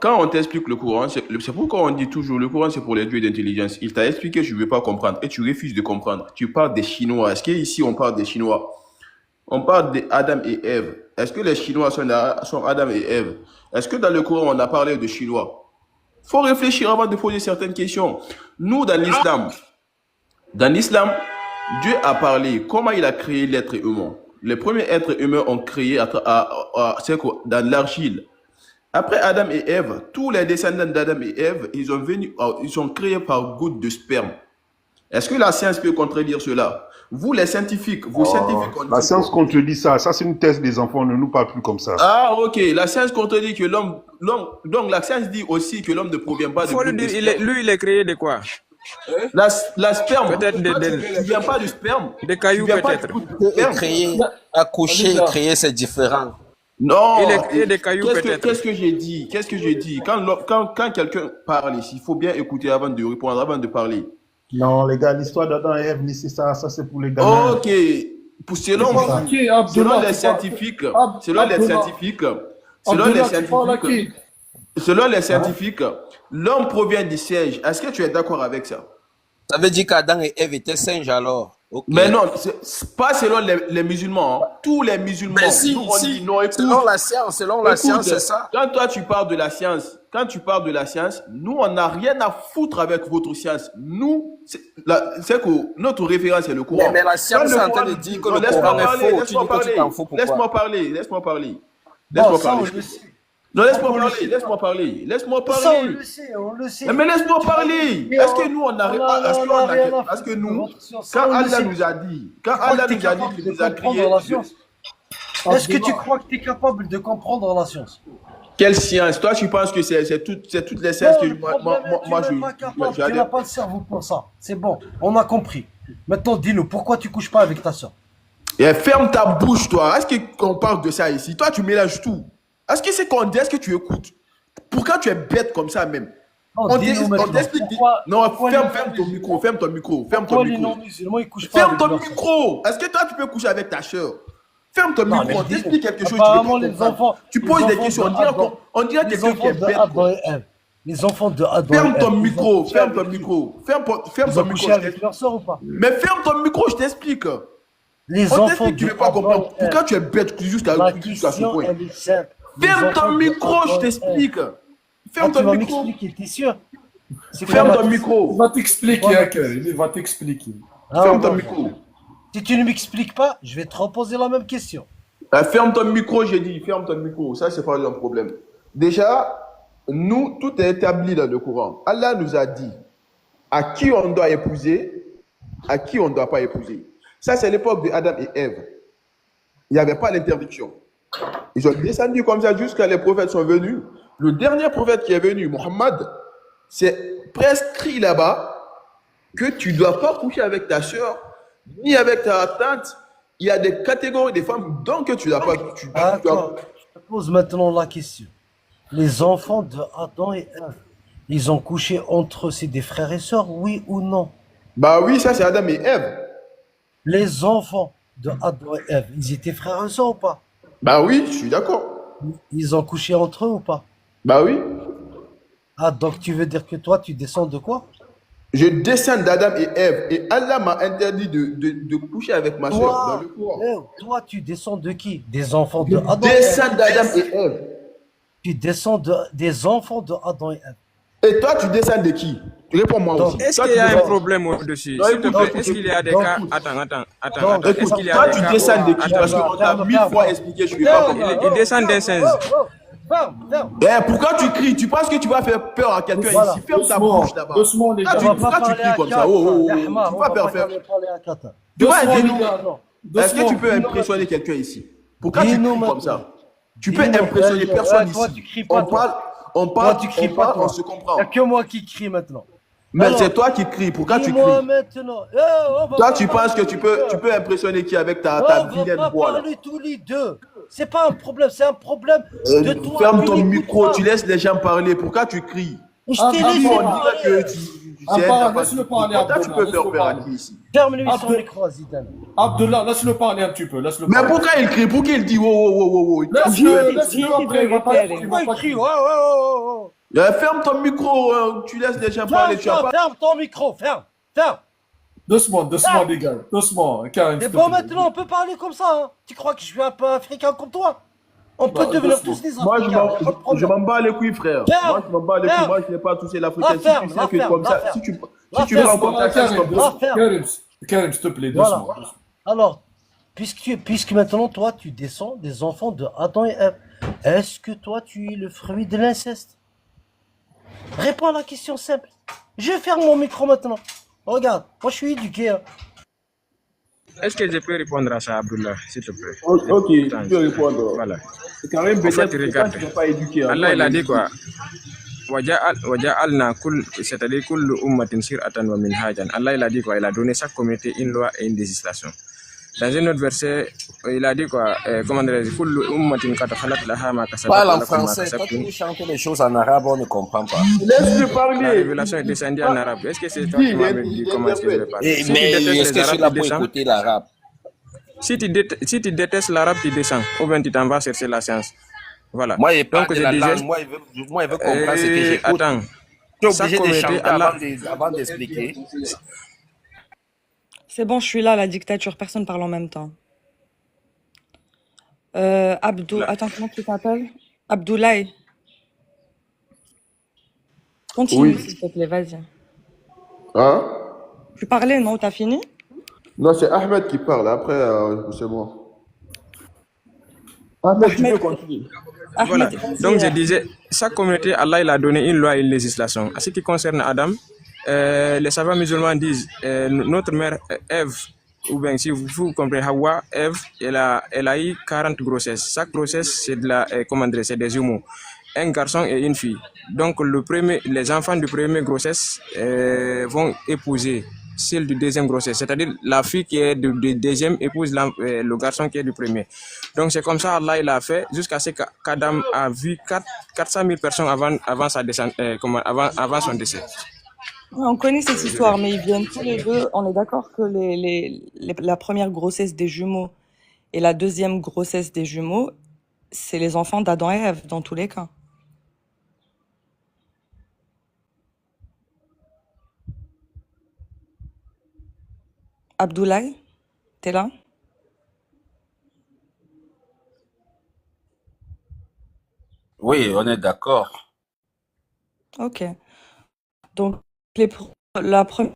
S11: Quand on t'explique le Coran, c'est pourquoi on dit toujours le Coran c'est pour les dieux d'intelligence. Il t'a expliqué, je ne veux pas comprendre et tu refuses de comprendre. Tu parles des Chinois. Est-ce qu'ici on parle des Chinois? On parle d'Adam et Ève. Est-ce que les Chinois sont Adam et Ève? Est-ce que dans le Coran on a parlé de Chinois? Il faut réfléchir avant de poser certaines questions. Nous, dans l'islam, Dieu a parlé comment il a créé l'être humain. Les premiers êtres humains ont créé dans l'argile. Après Adam et Ève, tous les descendants d'Adam et Ève, ils sont créés par gouttes de sperme. Est-ce que la science peut contredire cela? Vous, les scientifiques,
S10: La science contredit ça. Ça, c'est une thèse des enfants. Ne nous parle plus comme ça.
S11: Ah, ok. La science contredit que l'homme. Donc, la science dit aussi que l'homme ne provient pas de.
S7: Faut lui dire, lui, il est créé de quoi?
S11: La sperme.
S7: Peut-être
S11: tu ne viens pas du sperme.
S7: Des cailloux, peut-être.
S8: Accoucher et créer, c'est différent.
S11: Non.
S7: Il est créé des cailloux, peut-être.
S11: Qu'est-ce que j'ai dit? Quand quelqu'un parle ici, il faut bien écouter avant de répondre, avant de parler.
S10: Non, les gars, l'histoire d'Adam et Ève, c'est ça. Ça, c'est pour les gamins.
S11: Ok. Selon les scientifiques, l'homme provient du singe. Est-ce que tu es d'accord avec ça?
S8: Ça veut dire qu'Adam et Ève étaient singes alors. Okay.
S11: Mais non, pas selon les musulmans. Hein. Tous les musulmans.
S8: Mais si,
S11: dit, non, écoute,
S8: selon la science, c'est ça.
S11: Quand toi tu parles de la science, nous on n'a rien à foutre avec votre science. Nous, c'est que notre référence est le Coran.
S8: Mais la science est en train de dire que le Coran est faux. Tu dis que tu t'en fous, pourquoi?
S11: Laisse-moi parler. Non, laisse-moi parler.
S6: Ça, on le sait.
S11: Mais laisse-moi parler. Est-ce que nous, on n'arrive pas. Est-ce que nous, quand Allah nous a dit qu'il nous a créé.
S6: Est-ce que tu crois que tu es capable de comprendre la science?
S11: Quelle science? Toi, tu penses que c'est toutes les sciences que moi je.
S6: Tu n'as pas le cerveau pour ça. C'est bon, on a compris. Maintenant, dis-nous, pourquoi tu couches pas avec ta soeur?
S11: Et ferme ta bouche, toi. Est-ce qu'on parle de ça ici? Toi, tu mélanges tout. Est-ce que c'est qu'on dit? Est-ce que tu écoutes? Pourquoi tu es bête comme ça même?
S6: On t'explique.
S11: Non, ferme ton micro. Ferme ton micro. Ferme ton micro. Est-ce que toi, tu peux coucher avec ta soeur? Ferme ton micro. On t'explique quelque chose. Tu poses des questions. On dirait que quelqu'un qui est bête.
S6: Les enfants de Adam.
S11: Ferme ton micro. Ferme ton micro.
S6: Ils ont couché avec leur soeur ou pas?
S11: Mais ferme ton micro, je t'explique.
S6: Les
S11: On
S6: enfants
S11: t'explique, tu
S6: de
S11: ne veux pas
S6: Adam
S11: comprendre.
S6: et Ève.
S11: Pourquoi tu es bête jusqu'à
S6: La
S11: ce
S6: question,
S11: point?
S6: elle est simple. Les
S11: Ferme ton
S6: enfants de
S11: micro, je
S6: Adam et Ève.
S11: t'explique.
S6: Ah,
S11: Ferme
S6: tu
S11: ton
S6: vas
S11: micro.
S6: m'expliquer, t'es sûr? C'est quoi
S11: Ferme
S6: ma
S11: ton
S6: question?
S2: Il
S11: micro.
S2: va
S6: C'est
S2: t'expliquer,
S6: quoi ma
S2: Hakel,
S6: question?
S2: il va t'expliquer.
S6: Ah,
S11: Ferme ton
S6: bon.
S11: micro.
S6: Si tu ne m'expliques pas, je vais te reposer la même question.
S11: Ferme ton micro, j'ai dit. Ferme ton micro. Ça, c'est pas un problème. Déjà, nous, tout est établi dans le Coran. Allah nous a dit à qui on doit épouser, à qui on ne doit pas épouser. Ça, c'est l'époque de Adam et Ève. Il n'y avait pas l'interdiction. Ils ont descendu comme ça jusqu'à les prophètes sont venus. Le dernier prophète qui est venu, Mohammed, c'est prescrit là-bas que tu ne dois pas coucher avec ta soeur, ni avec ta tante. Il y a des catégories de femmes dont que tu ne dois pas.
S6: D'accord. Je te pose maintenant la question. Les enfants de Adam et Ève, ils ont couché entre eux, c'est des frères et sœurs, oui ou non?
S11: Bah oui, ça c'est Adam et Ève.
S6: Les enfants de Adam et Ève, ils étaient frères et sœurs ou pas?
S11: Bah oui, je suis d'accord.
S6: Ils ont couché entre eux ou pas?
S11: Bah oui.
S6: Ah, donc tu veux dire que toi, tu descends de quoi?
S11: Je descends d'Adam et Ève et Allah m'a interdit de coucher avec ma soeur dans le Coran.
S6: Toi, tu descends de qui? Des enfants de
S11: Je
S6: Adam et
S11: descends
S6: Ève.
S11: d'Adam et Ève.
S6: Tu descends des enfants de Adam et Ève.
S11: Et toi, tu descends de qui? Réponds-moi
S6: Donc,
S11: aussi.
S7: Est-ce
S11: Toi,
S7: qu'il
S11: tu
S7: y a un
S11: descends-
S7: problème au-dessus?
S11: Non,
S7: S'il te
S11: écoute,
S7: plaît,
S11: écoute,
S7: est-ce qu'il y a des
S11: donc,
S7: cas...
S11: écoute.
S7: Attends. Est-ce
S11: Écoute,
S7: qu'il y a
S11: toi,
S7: des
S11: tu
S7: cas...
S11: descends de qui? Parce
S7: Attends,
S11: qu'on t'a 1000 fois expliqué, je ne vais pas comprendre.
S7: il descend d'un singe.
S11: Pourquoi tu cries? Tu penses que tu vas faire peur à quelqu'un
S6: Voilà.
S11: ici? Ferme ta
S2: Doucement,
S11: bouche là-bas.
S2: doucement, les
S11: Ah,
S2: gars.
S11: tu-
S6: On va pas
S11: pourquoi tu
S6: parler
S11: cries
S6: à
S11: comme ça?
S6: quatre,
S11: Tu
S6: Yahma, on
S11: vas
S6: va
S11: faire
S6: pas
S11: faire.
S6: parler à quatre.
S11: Tu vas
S2: Doucement,
S11: aider nous.
S2: les gars.
S11: Est-ce que tu peux
S6: Dis-nous
S11: impressionner quelqu'un ici? Pourquoi tu
S6: Dis-nous
S11: cries comme
S6: maintenant.
S11: ça? Tu peux
S6: Dis-nous.
S11: impressionner personne
S6: Toi,
S11: ici.
S6: tu cries pas,
S11: On
S6: toi.
S11: parle, on
S6: Toi,
S11: parle,
S6: tu cries
S11: on
S6: pas,
S11: parle,
S6: toi.
S11: on se comprend.
S6: Il n'y a que moi qui crie maintenant.
S11: Mais
S6: Alors,
S11: c'est toi qui cries. Pourquoi tu
S6: dis-moi
S11: cries?
S6: maintenant. On va
S11: Toi,
S6: pas
S11: tu penses
S6: parler
S11: que
S6: tous les
S11: tu
S6: deux.
S11: peux impressionner qui avec ta
S6: On va
S11: vilaine
S6: pas
S11: voix là?
S6: parler tous les deux. C'est pas un problème, c'est un problème de toi.
S11: Ferme
S6: Tu
S11: ton
S6: n'écoutes
S11: micro,
S6: pas.
S11: tu laisses les gens parler. Pourquoi tu cries?
S6: Je t'ai laissé
S11: On dirait
S6: parler.
S11: que c'est
S2: Abdallah,
S11: un
S2: laisse-le parler,
S11: Pourquoi tu
S2: Abdallah,
S11: peux faire
S2: laisse-le
S11: peur à
S2: parler.
S11: qui ici?
S6: Ferme l'émission
S2: Abdel-
S6: micro, Zidane.
S2: Abdallah, laisse-le parler un petit peu, laisse-le
S11: Mais
S2: parler.
S11: pourquoi il crie? Pourquoi il dit wow, wow, wow, wow, wow?
S2: Laisse-le après, il va pas il va
S6: Pourquoi il
S2: pas
S6: crie?
S2: crier.
S6: Oh.
S11: Ferme ton micro, tu laisses les gens parler. Tu as pas...
S6: Ferme ton micro, ferme.
S2: Doucement, les gars, doucement, Karim.
S6: Et
S2: s'il te
S6: bon,
S2: plaît.
S6: maintenant, on peut parler comme ça. Hein. Tu crois que je suis un peu africain comme toi? On peut
S2: Bah,
S6: devenir
S2: doucement.
S6: tous des
S11: Moi,
S6: africains. y a pas de
S11: je
S6: problème.
S11: m'en bats les couilles, frère.
S6: Ferme,
S11: Moi, je m'en bats les couilles.
S6: ferme.
S11: Moi, je n'ai pas touché l'Africain.
S6: La
S11: Si
S6: ferme,
S11: tu
S6: la
S11: sais que
S6: ferme,
S11: comme
S6: la
S11: ça,
S6: ferme.
S11: si tu
S6: La
S11: prends
S6: ferme.
S11: contact
S2: Karim,
S11: comme
S6: La ferme.
S2: Karim, s'il te plaît,
S6: Voilà.
S2: doucement.
S6: Alors, puisque maintenant, toi, tu descends des enfants de Adam et Ève, est-ce que toi, tu es le fruit de l'inceste? Réponds à la question simple. Je ferme mon micro maintenant. Regarde, moi, je suis éduqué. Hein.
S7: Est-ce que je peux répondre à ça, Abdullah, s'il te plaît?
S11: Ok, tu peux répondre.
S7: Voilà.
S11: Karim,
S7: En fait,
S11: peut-être que
S7: regarde.
S11: tu n'es pas éduqué. hein.
S7: Allah, il a dit quoi? C'est-à-dire kullu ummatin shir'atan wa minhajan. Allah, il a dit quoi? Il a donné chaque communauté une loi et une législation. Dans un autre verset, il a dit quoi? Comment dirais-je? Kullu ummatin qad khalat laha ma kasabat wa
S8: Parle en
S7: lakum ma
S8: français. Quand
S7: kasabtum.
S8: tu chantes les choses en arabe, on ne comprend pas.
S11: Laisse-le
S7: La
S11: parler.
S7: révélation est descendue en arabe. Est-ce que c'est toi qui m'as dit comment est-ce que je vais parler? Si tu
S8: Mais
S7: détestes
S8: est-ce que
S7: les
S8: je suis
S7: arabes,
S8: là
S7: tu
S8: pour
S7: descends.
S8: écouter l'arabe?
S7: Si tu détestes l'arabe, tu descends. Ou bien tu t'en vas chercher la science. Voilà.
S8: Moi, il parle
S7: Donc,
S8: de
S7: je
S8: la
S7: disais,
S8: langue. Moi, il veut comprendre ce que j'écoute.
S7: attends.
S8: Tu es
S7: Chaque
S8: obligé de
S7: communauté,
S8: chanter
S7: Allah,
S8: avant d'expliquer.
S12: C'est bon, je suis là, la dictature, personne parle en même temps. Attends, comment tu t'appelles? Abdoulaye. Continue,
S11: Oui.
S12: s'il te plaît, vas-y.
S11: Hein?
S12: Tu parlais, non? T'as fini?
S11: Non, c'est Ahmed qui parle. Après, c'est moi. Ahmed, tu peux continuer.
S7: voilà.
S12: Ahmed, vas-y.
S7: Donc, je disais, chaque communauté, Allah, il a donné une loi et une législation. En ce qui concerne Adam, les savants musulmans disent, notre mère Ève, ou bien si vous comprenez Hawa, Ève, elle a eu 40 grossesses. Chaque grossesse, c'est c'est des jumeaux. Un garçon et une fille. Donc, les enfants du premier grossesse vont épouser celle du deuxième grossesse. C'est-à-dire la fille qui est du deuxième épouse le garçon qui est du premier. Donc, c'est comme ça Allah il a fait jusqu'à ce qu'Adam a vu 400 000 personnes avant son décès.
S12: On connaît cette histoire, mais ils viennent tous les deux. On est d'accord que la première grossesse des jumeaux et la deuxième grossesse des jumeaux, c'est les enfants d'Adam et Ève, dans tous les cas. Abdoulaye, t'es là?
S8: Oui, on est d'accord.
S12: Ok. Donc, la première,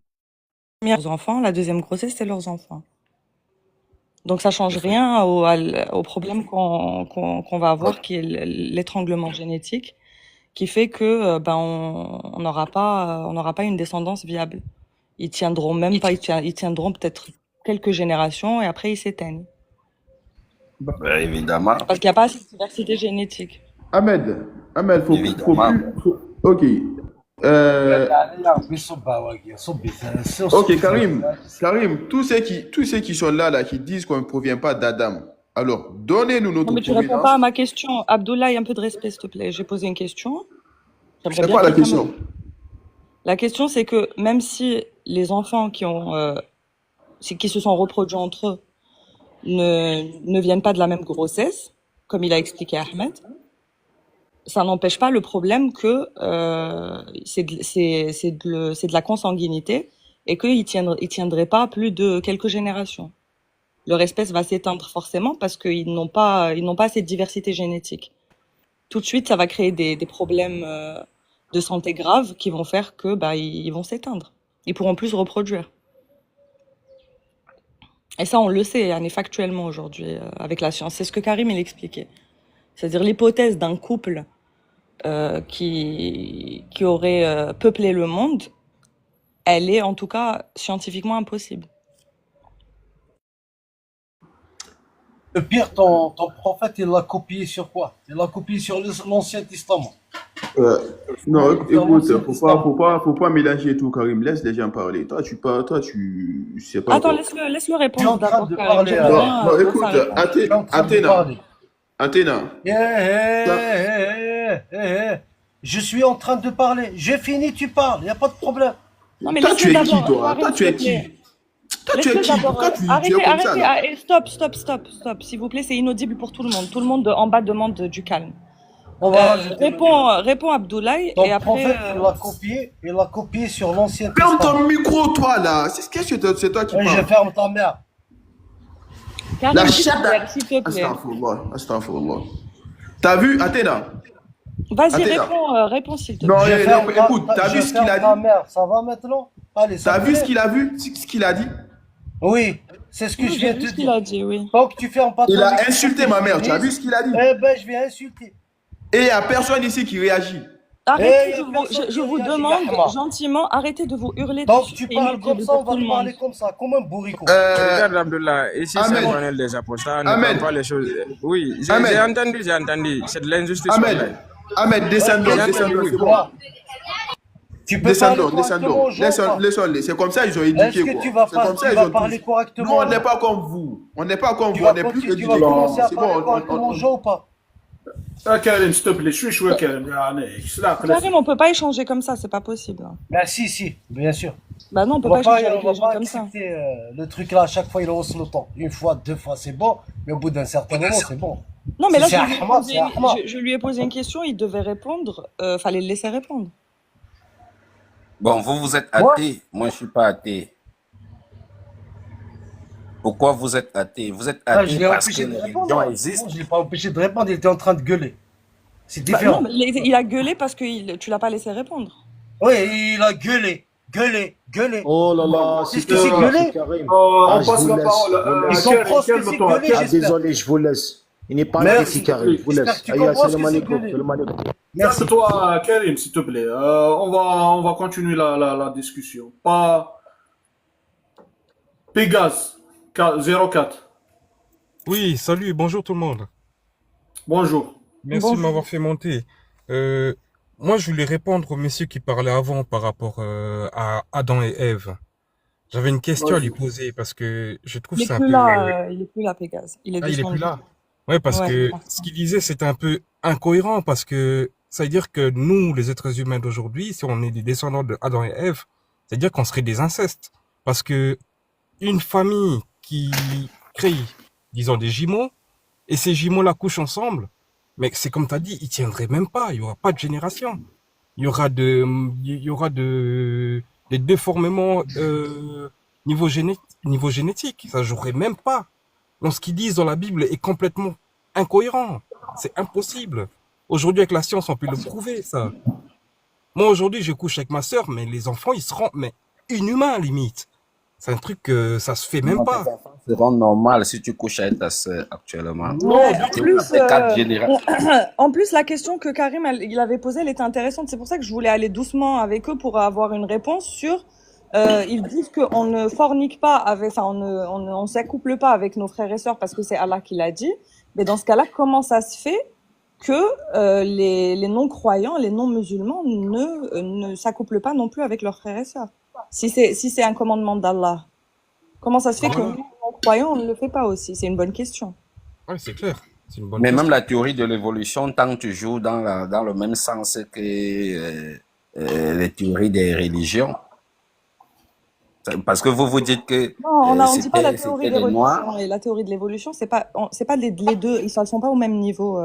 S12: leurs enfants, la deuxième grossesse, c'est leurs enfants. Donc, ça change rien au problème qu'on va avoir, qui est l'étranglement génétique, qui fait que on n'aura pas une descendance viable. Ils tiendront même pas, ils tiendront peut-être quelques générations et après ils s'éteignent.
S8: Évidemment.
S12: Parce qu'il n'y a pas assez de diversité génétique.
S11: Ahmed, faut
S8: Évidemment.
S11: plus. Ok. Ok, Karim, tous ceux qui sont là, qui disent qu'on ne provient pas d'Adam, alors donnez-nous notre
S12: Non, mais tu réponds
S11: provenance.
S12: pas à ma question. Abdoulaye, un peu de respect, s'il te plaît. J'ai posé une question. J'aimerais
S11: C'est
S12: bien
S11: quoi la
S12: quelqu'un
S11: question?
S12: La question, c'est que même si les enfants qui se sont reproduits entre eux ne viennent pas de la même grossesse, comme il a expliqué Ahmed, ça n'empêche pas le problème que c'est de la consanguinité et qu'ils tiendraient pas plus de quelques générations. Leur espèce va s'éteindre forcément parce qu'ils n'ont pas cette diversité génétique. Tout de suite, ça va créer des problèmes de santé graves qui vont faire que ils vont s'éteindre. Ils pourront plus se reproduire. Et ça, on le sait, factuellement aujourd'hui avec la science. C'est ce que Karim il expliquait. C'est-à-dire l'hypothèse d'un couple qui aurait peuplé le monde, elle est en tout cas scientifiquement impossible.
S6: Le pire, ton prophète, il l'a copié sur quoi? Il l'a copié sur l'Ancien Testament.
S11: Non, écoute, faut pas mélanger tout, Karim. Laisse les gens parler. Toi, tu sais pas.
S12: Attends, laisse-le répondre d'abord, Karim.
S11: Non, écoute, Athéna.
S6: Je suis en train de parler. J'ai fini, tu parles. Il n'y a pas de problème.
S12: Non, mais
S11: toi, tu es qui,
S12: d'abord.
S11: toi? Toi, tu es qui? Toi, tu es qui? Pourquoi tu es comme ça, là?
S12: Arrêtez, stop, s'il vous plaît, c'est inaudible pour tout le monde. Tout le monde en bas demande du calme. Réponds Abdoulaye
S6: Ton
S12: et après.
S6: prophète, il l'a copié sur l'Ancien
S11: Ferme
S6: Testament.
S11: ton micro, toi, là. C'est toi qui parles.
S6: Je ferme ta mère.
S12: Karim,
S11: La
S12: s'il te
S11: chata.
S12: plaît, s'il te plaît.
S11: Astaghfirullah. T'as vu, Athéna?
S12: Vas-y,
S11: Athéna.
S12: réponds s'il te
S11: Non,
S12: plaît.
S11: écoute, t'as vu ce qu'il a dit?
S6: Mère, ça va maintenant? Allez,
S11: T'as vu ce qu'il a vu? Ce qu'il a dit?
S6: Oui, c'est ce que je viens de te
S12: ce qu'il
S6: dire.
S12: a dit, oui.
S6: Tant que tu fermes pas ton
S11: Il a
S6: micro,
S11: insulté ma mère. Tu as vu ce qu'il a dit?
S6: Eh ben, je vais insulter.
S11: Et il n'y a personne ici qui réagit.
S12: Arrêtez je vous demande gentiment, arrêtez de vous hurler
S6: Donc
S12: dessus.
S6: tu
S12: C'est
S6: parles
S12: inaudible
S6: comme ça, on
S12: pour
S6: va
S12: tout
S6: te
S12: le
S6: parler
S12: monde.
S6: comme ça, comme un bourricot.
S7: Regarde, Abdullah, ici c'est
S11: Ahmed.
S7: le colonel des apostats, ne
S11: Ahmed.
S7: prend pas les choses. Oui, j'ai
S11: Ahmed.
S7: entendu, c'est de l'injustice.
S11: Ahmed, descendons, c'est bon.
S6: Tu peux parler correctement aux gens ou pas?
S11: Laissons-les. C'est comme ça ils ont
S6: Est-ce
S11: éduqué,
S6: que
S11: quoi.
S6: tu vas,
S11: C'est comme ça ils ont
S6: parler
S11: tous.
S6: correctement?
S11: Nous, on n'est pas comme vous. On n'est pas comme
S6: Tu
S11: vous,
S6: vas
S11: on n'est plus que
S6: tu vas commencer à
S11: c'est
S6: parler
S11: bon,
S6: correctement aux gens ou pas?
S2: Karim, s'il te plaît, شوي Karim.
S12: Karim, on peut pas échanger comme ça, c'est pas possible.
S6: Ben si, bien sûr.
S12: Bah non, on peut
S6: On
S12: pas
S6: va pas,
S12: échanger avec
S6: on va
S12: les gens
S6: pas
S12: comme ça.
S6: accepter le truc là, à chaque fois il hausse le temps. Une fois, deux fois, c'est bon, mais au bout d'un certain moment, c'est bon.
S12: Non, mais là,
S6: C'est Ahmad, c'est Ahmad.
S12: je lui ai posé une question, il devait répondre, fallait le laisser répondre.
S8: Bon, vous êtes athée. Moi, je suis pas athée. Pourquoi vous êtes athée? Vous êtes
S6: Ah, je
S8: athée
S6: l'ai
S8: parce
S6: empêché
S8: que
S6: de
S8: les
S6: répondre.
S8: religions existent.
S6: Non, je l'ai pas empêché de répondre, il était en train de gueuler. C'est
S12: Bah,
S6: différent.
S12: non, mais il a gueulé parce que tu l'as pas laissé répondre.
S6: Oui, il a gueulé.
S13: Oh là là,
S6: C'est ce que c'est gueuler.
S13: Karim.
S2: On
S13: je
S2: passe
S13: vous
S2: la
S13: laisse,
S2: parole
S13: je vous
S2: à
S13: laisse.
S6: Il comprend ce que c'est
S2: calme-toi.
S6: gueuler,
S13: Ah,
S6: j'espère.
S13: désolé, je vous laisse. Il n'est pas
S6: Merci.
S13: ici, Karim. Je vous
S6: J'espère
S13: laisse.
S6: que tu
S13: Aïe,
S6: comprends ce
S13: salam
S6: que c'est
S13: alaikum.
S6: gueuler.
S13: Salam alaikum.
S6: Merci.
S2: Calme-toi, Karim, s'il te plaît. On va continuer la discussion. Pas Pégase 04.
S14: Oui, salut, bonjour tout le monde.
S2: Bonjour.
S14: Merci de m'avoir fait monter. Moi, je voulais répondre au monsieur qui parlait avant par rapport à Adam et Ève. J'avais une question à lui poser parce que je trouve
S12: Il
S14: c'est
S12: est
S14: un
S12: plus
S14: peu...
S12: là, il est plus là, Pégase. Il est
S14: Ah, il est
S12: descendu.
S14: plus là? Ouais, parce
S12: Ouais,
S14: que
S12: c'est
S14: ce qu'il disait, c'était un peu incohérent parce que ça veut dire que nous, les êtres humains d'aujourd'hui, si on est des descendants de Adam et Ève, ça veut dire qu'on serait des incestes. Parce que une famille qui crée, disons, des jumeaux, et ces jumeaux-là couchent ensemble, mais c'est comme tu as dit, ils tiendraient même pas, il y aura pas de génération. Il y aura des déformements niveau génétique. Ça jouerait même pas. Donc ce qu'ils disent dans la Bible est complètement incohérent. C'est impossible. Aujourd'hui, avec la science, on peut le prouver, ça. Moi, aujourd'hui, je couche avec ma sœur, mais les enfants, ils seront mais inhumains, limite. C'est un truc que ça se fait même
S8: Non, tes
S14: pas.
S8: enfants seront normales si tu couches avec ta sœur actuellement.
S14: Non,
S12: Ouais,
S14: du
S12: en
S14: tout.
S12: plus,
S8: Après 4 générations.
S12: en plus, la question que Karim il avait posée, elle était intéressante. C'est pour ça que je voulais aller doucement avec eux pour avoir une réponse sur. Ils disent qu'on ne fornique pas avec, enfin, on s'accouple pas avec nos frères et sœurs parce que c'est Allah qui l'a dit. Mais dans ce cas-là, comment ça se fait que les non-croyants, les non-musulmans ne s'accouplent pas non plus avec leurs frères et sœurs? Si c'est un commandement d'Allah, comment ça se fait que
S14: Voilà.
S12: nous, non-croyants, on ne le fait pas aussi? C'est une bonne question.
S14: Ouais, c'est clair. C'est une bonne
S8: Mais même
S14: question.
S8: la théorie de l'évolution, tant que tu joues dans le même sens que les théories des religions, parce que vous dites que
S12: Non, on dit pas la théorie
S8: c'était
S12: des
S8: les Noirs,
S12: religions et la théorie de l'évolution, c'est pas les deux, ils sont pas au même niveau,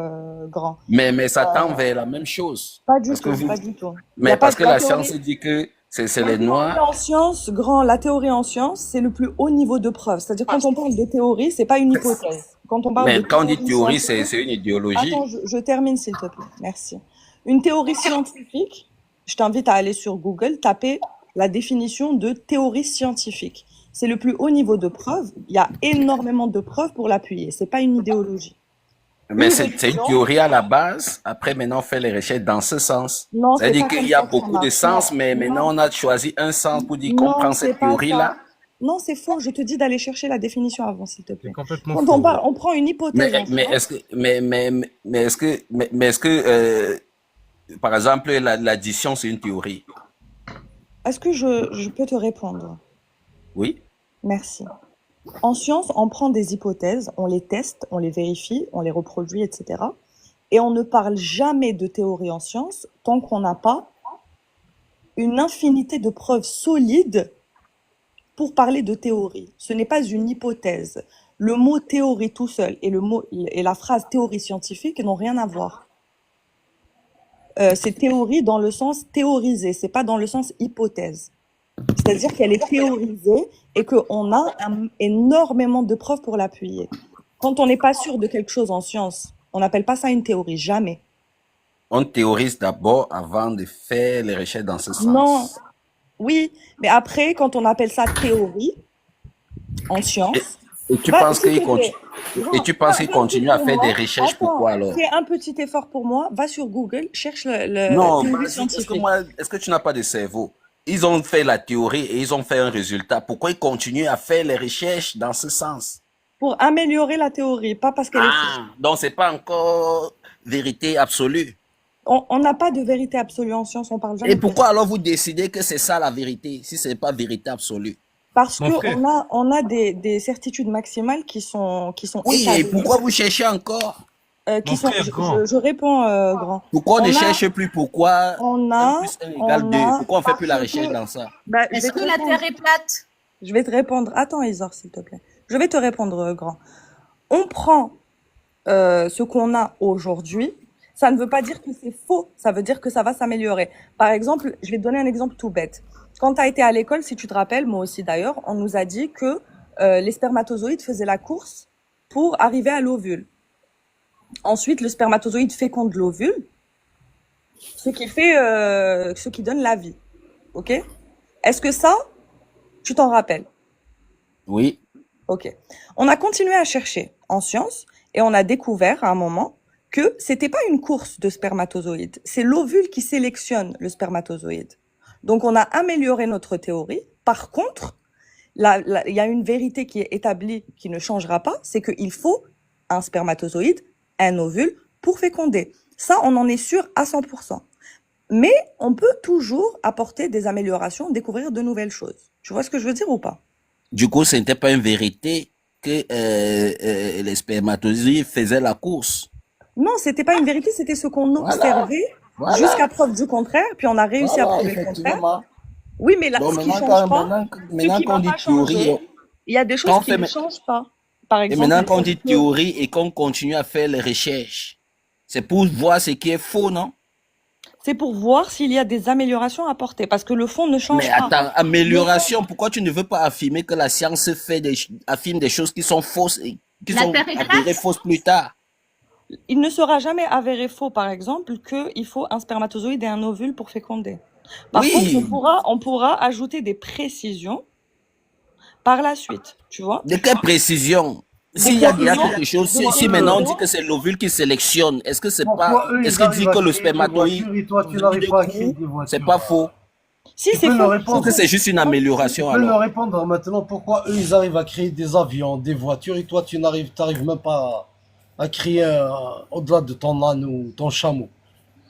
S12: grand.
S8: mais ça tend vers la même chose.
S12: Pas du
S8: Parce que
S12: tout,
S8: vous,
S12: pas du tout. Il y a
S8: mais
S12: pas
S8: parce que
S12: la
S8: la
S12: théorie.
S8: science dit que c'est
S12: La
S8: les
S12: théorie
S8: Noirs.
S12: en science, grand, la théorie en science, c'est le plus haut niveau de preuve. C'est-à-dire, quand on parle de théorie, c'est pas une hypothèse. Quand on parle
S8: Mais
S12: de
S8: quand on dit théorie,
S12: scientifique,
S8: c'est une idéologie.
S12: attends, je termine s'il te plaît. Merci. Une théorie scientifique, je t'invite à aller sur Google, taper la définition de théorie scientifique. C'est le plus haut niveau de preuve. Il y a énormément de preuves pour l'appuyer. C'est pas une idéologie.
S8: Mais
S12: Une
S8: c'est une
S12: religion,
S8: théorie à la base. Après, maintenant, on fait les recherches dans ce sens.
S12: non, c'est
S8: C'est-à-dire
S12: pas
S8: qu'il
S12: comme
S8: y a
S12: ça que ça
S8: beaucoup de
S12: marche.
S8: sens, mais
S12: Non,
S8: maintenant, on a choisi un sens pour dire qu'on
S12: non,
S8: prend
S12: c'est
S8: cette
S12: pas
S8: théorie-là.
S12: ça. Non, c'est faux. Je te dis d'aller chercher la définition avant, s'il te
S14: C'est
S12: plaît.
S14: complètement
S12: Quand on
S14: faux.
S12: parle, on prend une hypothèse en
S8: Mais
S12: science.
S8: est-ce que, mais est-ce que, par exemple, l'addition, c'est une théorie?
S12: Est-ce que je peux te répondre?
S8: Oui.
S12: Merci. En science, on prend des hypothèses, on les teste, on les vérifie, on les reproduit, etc. Et on ne parle jamais de théorie en science tant qu'on n'a pas une infinité de preuves solides pour parler de théorie. Ce n'est pas une hypothèse. Le mot théorie tout seul et la phrase théorie scientifique n'ont rien à voir. C'est théorie dans le sens théorisé, c'est pas dans le sens hypothèse. C'est-à-dire qu'elle est théorisée et qu'on a énormément de preuves pour l'appuyer. Quand on n'est pas sûr de quelque chose en science, on n'appelle pas ça une théorie, jamais.
S8: On théorise d'abord avant de faire les recherches dans ce
S12: Non,
S8: sens.
S12: oui, mais après, quand on appelle ça théorie en science,
S8: Et tu
S12: va,
S8: penses
S12: s'il
S8: qu'il
S12: te
S8: continue,
S12: plaît,
S8: et
S12: grand,
S8: tu penses
S12: fais
S8: qu'il
S12: un truc
S8: continue à
S12: pour
S8: faire des
S12: moi.
S8: recherches,
S12: Attends,
S8: pourquoi alors?
S12: fais un petit effort pour moi, va sur Google, cherche
S8: Non,
S12: théorie
S8: est-ce que
S12: scientifique.
S8: est-ce que tu n'as pas de cerveau? Ils ont fait la théorie et ils ont fait un résultat. Pourquoi ils continuent à faire les recherches dans ce sens?
S12: Pour améliorer la théorie, pas parce qu'elle est fausse.
S8: Ah, donc c'est pas encore vérité absolue.
S12: On n'a pas de vérité absolue en science, on parle
S8: Et
S12: jamais de
S8: pourquoi
S12: vérité.
S8: alors vous décidez que c'est ça la vérité, si ce n'est pas vérité absolue?
S12: Parce
S14: Mon frère.
S12: on a des certitudes maximales qui sont
S8: Oui, et
S12: établies,
S8: pourquoi vous cherchez encore?
S12: qui
S14: Mon
S12: sont,
S14: frère, grand.
S12: je réponds, grand.
S8: Pourquoi on ne
S12: On a,
S8: cherche plus? Pourquoi
S12: on
S8: 1
S12: a,
S8: plus 1 égale
S12: on
S8: 2?
S12: a,
S8: Pourquoi on ne fait
S12: parce
S8: plus la recherche
S12: que,
S8: dans ça?
S12: bah, je
S3: Est-ce
S12: vais te
S3: que la
S12: répondre.
S3: Terre est plate?
S12: Je vais te répondre. Attends, Isor, s'il te plaît. Je vais te répondre, grand. On prend ce qu'on a aujourd'hui. Ça ne veut pas dire que c'est faux. Ça veut dire que ça va s'améliorer. Par exemple, je vais te donner un exemple tout bête. Quand tu as été à l'école, si tu te rappelles, moi aussi d'ailleurs, on nous a dit que les spermatozoïdes faisaient la course pour arriver à l'ovule. Ensuite, le spermatozoïde féconde l'ovule, ce qui donne la vie. Ok? Est-ce que ça, tu t'en rappelles?
S8: Oui.
S12: Ok. On a continué à chercher en science et on a découvert à un moment que c'était pas une course de spermatozoïdes, c'est l'ovule qui sélectionne le spermatozoïde. Donc on a amélioré notre théorie. Par contre, il y a une vérité qui est établie, qui ne changera pas, c'est qu'il faut un spermatozoïde, un ovule pour féconder. Ça, on en est sûr à 100%. Mais on peut toujours apporter des améliorations, découvrir de nouvelles choses. Tu vois ce que je veux dire ou pas?
S8: Du coup, ce n'était pas une vérité que les spermatozoïdes faisaient la course.
S12: Non, c'était pas une vérité, c'était ce qu'on
S8: Voilà.
S12: observait jusqu'à
S8: Voilà.
S12: preuve du contraire, puis on a réussi à
S8: Voilà,
S12: prouver le contraire.
S8: effectivement.
S12: Oui, mais là,
S8: Donc
S12: ce qui
S8: maintenant,
S12: change pas,
S8: maintenant
S12: ce
S8: qu'on
S12: qui va
S8: dit
S12: pas
S8: théorie,
S12: changer, il y a des
S8: quand
S12: choses
S8: on
S12: qui
S8: fait,
S12: ne changent pas. Par
S8: et
S12: exemple,
S8: maintenant
S12: le
S8: qu'on
S12: fait
S8: dit
S12: que,
S8: théorie et qu'on continue à faire les recherches, c'est pour voir ce qui est faux, non?
S12: c'est pour voir s'il y a des améliorations à apporter, parce que le fond ne
S8: Mais
S12: change pas.
S8: attends,
S12: Le fond,
S8: amélioration, pourquoi tu ne veux pas affirmer que la science affirme des choses qui sont fausses et qui
S3: La
S8: sont
S3: Terre est
S8: avérées
S3: plate?
S8: fausses plus tard?
S12: il ne sera jamais avéré faux, par exemple, qu'il faut un spermatozoïde et un ovule pour féconder. Par contre,
S8: Oui,
S12: on pourra ajouter des précisions par la suite, tu vois.
S8: de quelle précision?
S12: Des
S8: S'il y a déjà
S12: précisions,
S8: quelque chose,
S12: des
S8: si maintenant on dit
S12: précisions.
S8: que c'est l'ovule qui sélectionne, est-ce que c'est pas,
S6: Pourquoi eux,
S8: est-ce
S6: ils
S8: qu'il dit
S6: arrivent à
S8: que le
S6: créer des
S8: spermatozoïde,
S6: voitures et toi, tu n'arrives pas à créer des
S8: c'est
S6: voitures?
S8: pas faux?
S12: Si,
S6: Tu
S12: c'est
S6: peux me
S12: faux.
S8: Est-ce que
S6: répondre?
S8: c'est juste une
S6: Tu
S8: amélioration
S6: peux me
S8: alors?
S6: répondre maintenant pourquoi eux, ils arrivent à créer des avions, des voitures et toi, tu t'arrives même pas à créer au-delà de ton âne ou ton chameau.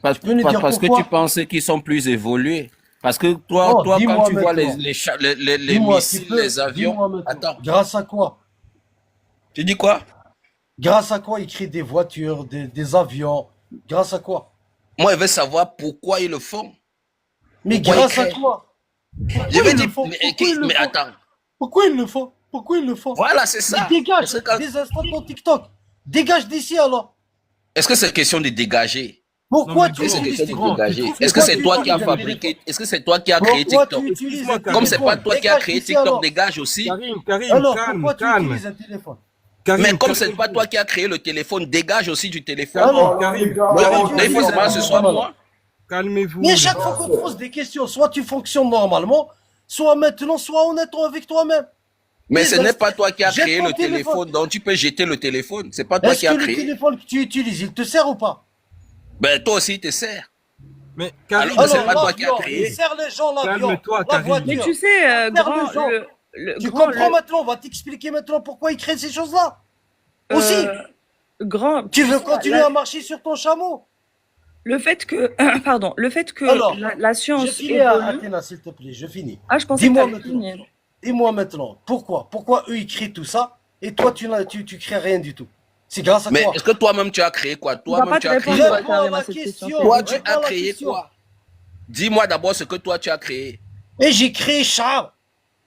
S8: Parce,
S6: Tu peux nous dire
S8: parce que tu
S6: pourquoi?
S8: penses qu'ils sont plus évolués. Parce que toi,
S6: Non,
S8: toi quand
S6: dis-moi
S8: tu vois
S6: maintenant.
S8: les
S6: Dis-moi, tu
S8: missiles,
S6: peux,
S8: les avions,
S6: dis-moi maintenant.
S8: attends,
S6: Grâce à quoi?
S8: tu dis quoi?
S6: Grâce à quoi ils créent des voitures, des avions? Grâce à quoi?
S8: Moi, je veux savoir pourquoi ils le font.
S6: Mais
S8: Pourquoi ils
S6: grâce à
S8: créent.
S6: quoi?
S8: Je
S6: Pourquoi
S8: veux
S6: ils le
S8: dire,
S6: font?
S8: mais,
S6: Pourquoi ils le
S8: mais
S6: font?
S8: attends.
S6: Pourquoi ils le font? Pourquoi ils le font?
S8: Voilà, c'est
S6: Mais
S8: ça.
S6: dégage
S8: Parce que quand-
S6: des instants ton TikTok. Dégage d'ici alors.
S8: Est-ce que c'est question de dégager?
S14: Non,
S6: Pourquoi
S14: mais
S6: tu
S8: Est-ce que c'est
S14: grand,
S6: utilises
S8: question de
S14: grand,
S6: TikTok?
S14: tu
S8: dégager?
S14: trouves que
S8: Est-ce que
S6: Pourquoi
S8: c'est
S6: tu
S8: toi qui as
S6: utilises un
S8: fabriqué?
S6: téléphone?
S8: Est-ce que c'est toi qui as créé
S6: Pourquoi
S8: TikTok?
S6: tu utilises
S14: excuse-moi,
S6: un
S14: Karim.
S8: Comme c'est pas
S6: téléphone?
S8: toi qui as
S6: Dégage
S8: créé
S6: d'ici
S8: TikTok,
S6: alors.
S8: dégage aussi.
S14: Karim,
S6: Alors,
S14: calme,
S6: pourquoi tu
S14: calme.
S6: utilises un téléphone?
S8: Mais
S14: Karim,
S8: comme c'est pas
S14: calmez-vous.
S8: toi qui as créé le téléphone, dégage aussi du téléphone.
S6: Alors,
S14: Karim,
S8: Oui,
S6: pourquoi
S14: Karim,
S6: tu
S8: mais il faut
S6: utilises
S8: seulement
S6: un
S8: que ce soit
S6: téléphone alors?
S8: moi.
S14: calmez-vous,
S6: Mais à
S14: les
S6: chaque
S14: gars.
S6: fois qu'on te pose des questions, soit tu fonctionnes normalement, soit maintenant, soit honnêtement avec toi-même.
S8: Mais ce
S6: Les
S8: n'est pas toi qui as
S6: jette
S8: créé
S6: ton
S8: le
S6: téléphone.
S8: téléphone, donc tu peux jeter le téléphone. C'est pas toi
S6: Est-ce
S8: qui
S6: que
S8: as
S6: le
S8: créé.
S6: téléphone que tu utilises, il te sert ou pas?
S8: Ben toi aussi, il te sert.
S14: Mais
S8: Alors
S14: Karim,
S8: que c'est
S6: Alors,
S8: pas toi qui as
S6: l'avion, il
S8: créé.
S6: sert les gens, l'avion,
S14: calme-toi,
S6: la
S14: Karim.
S12: Mais
S6: voiture.
S12: tu sais,
S6: Ça sert les
S12: grand,
S6: gens. Tu
S12: grand,
S6: comprends maintenant? On va t'expliquer maintenant pourquoi ils créent ces choses-là. Aussi,
S12: grand,
S6: tu veux
S12: sais,
S6: continuer à marcher sur ton chameau?
S12: le fait que, pardon, le fait que
S6: Alors,
S12: la
S6: je
S12: science
S6: finis à
S12: évolue.
S6: Athéna, s'il te plaît, je finis.
S12: Ah, je pensais que
S6: Dis-moi
S12: t'allais
S6: maintenant.
S12: finir.
S6: Dis-moi maintenant, pourquoi eux ils créent tout ça et toi tu crées rien du tout? C'est grâce à
S8: Mais
S6: quoi?
S8: est-ce que toi-même tu as créé quoi?
S12: On va
S8: Toi-même
S12: pas
S8: tu
S12: te
S8: as créé
S12: répondre,
S8: quoi?
S6: Réponds à
S12: Karim,
S6: la
S12: à cette question.
S6: question.
S8: Toi, tu
S6: Réponds
S8: as
S6: à la
S8: créé
S6: question.
S8: quoi? Dis-moi d'abord ce que toi tu as créé.
S6: Et j'ai créé Char.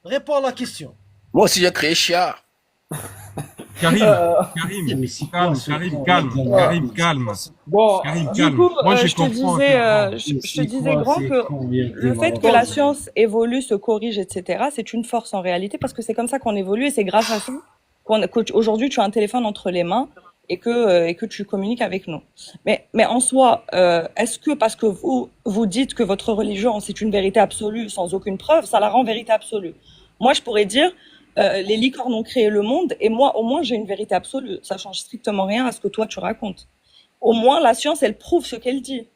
S6: Réponds à la question.
S8: Moi aussi j'ai créé Chia.
S14: Karim,
S6: Mais c'est quoi
S14: calme,
S6: ce
S14: Karim,
S6: con?
S14: calme,
S6: Regarde,
S14: Karim, calme.
S12: Bon,
S14: Karim,
S12: du
S14: calme.
S12: coup,
S14: Moi,
S12: je
S14: je
S12: te
S14: comprends.
S12: disais,
S14: que-
S12: je te
S6: C'est
S12: disais,
S6: quoi
S12: grand,
S6: ces
S12: que
S6: cons, viens,
S12: le fait que
S6: Marocains.
S12: la science évolue, se corrige, etc., c'est une force en réalité parce que c'est comme ça qu'on évolue et c'est grâce à ça qu'aujourd'hui tu as un téléphone entre les mains et que tu communiques avec nous. Mais en soi, est-ce que parce que vous dites que votre religion c'est une vérité absolue sans aucune preuve, ça la rend vérité absolue? Moi, je pourrais dire les licornes ont créé le monde et moi, au moins, j'ai une vérité absolue. Ça change strictement rien à ce que toi tu racontes. Au moins, la science, elle prouve ce qu'elle dit.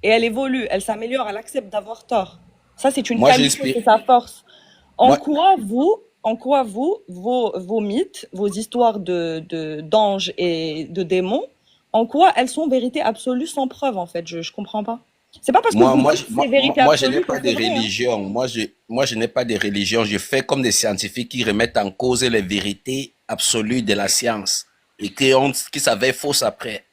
S12: Et elle évolue, elle s'améliore, elle accepte d'avoir tort. Ça, c'est une
S8: Moi,
S12: qualité,
S8: j'explique.
S12: c'est sa force. En
S8: Moi-
S12: quoi vos mythes, vos histoires d'anges et de démons, en quoi elles sont vérité absolue sans preuve, en fait? Je comprends pas. C'est pas parce que
S8: Moi,
S12: vous
S8: moi,
S12: dites
S8: je,
S12: que
S8: moi,
S12: c'est vérité
S8: moi, je
S12: absolue
S8: n'ai
S12: que
S8: pas de
S12: c'est vrai, hein.
S8: religion. Moi, je n'ai pas de religion. Je fais comme des scientifiques qui remettent en cause les vérités absolues de la science et qui s'avèrent fausses après.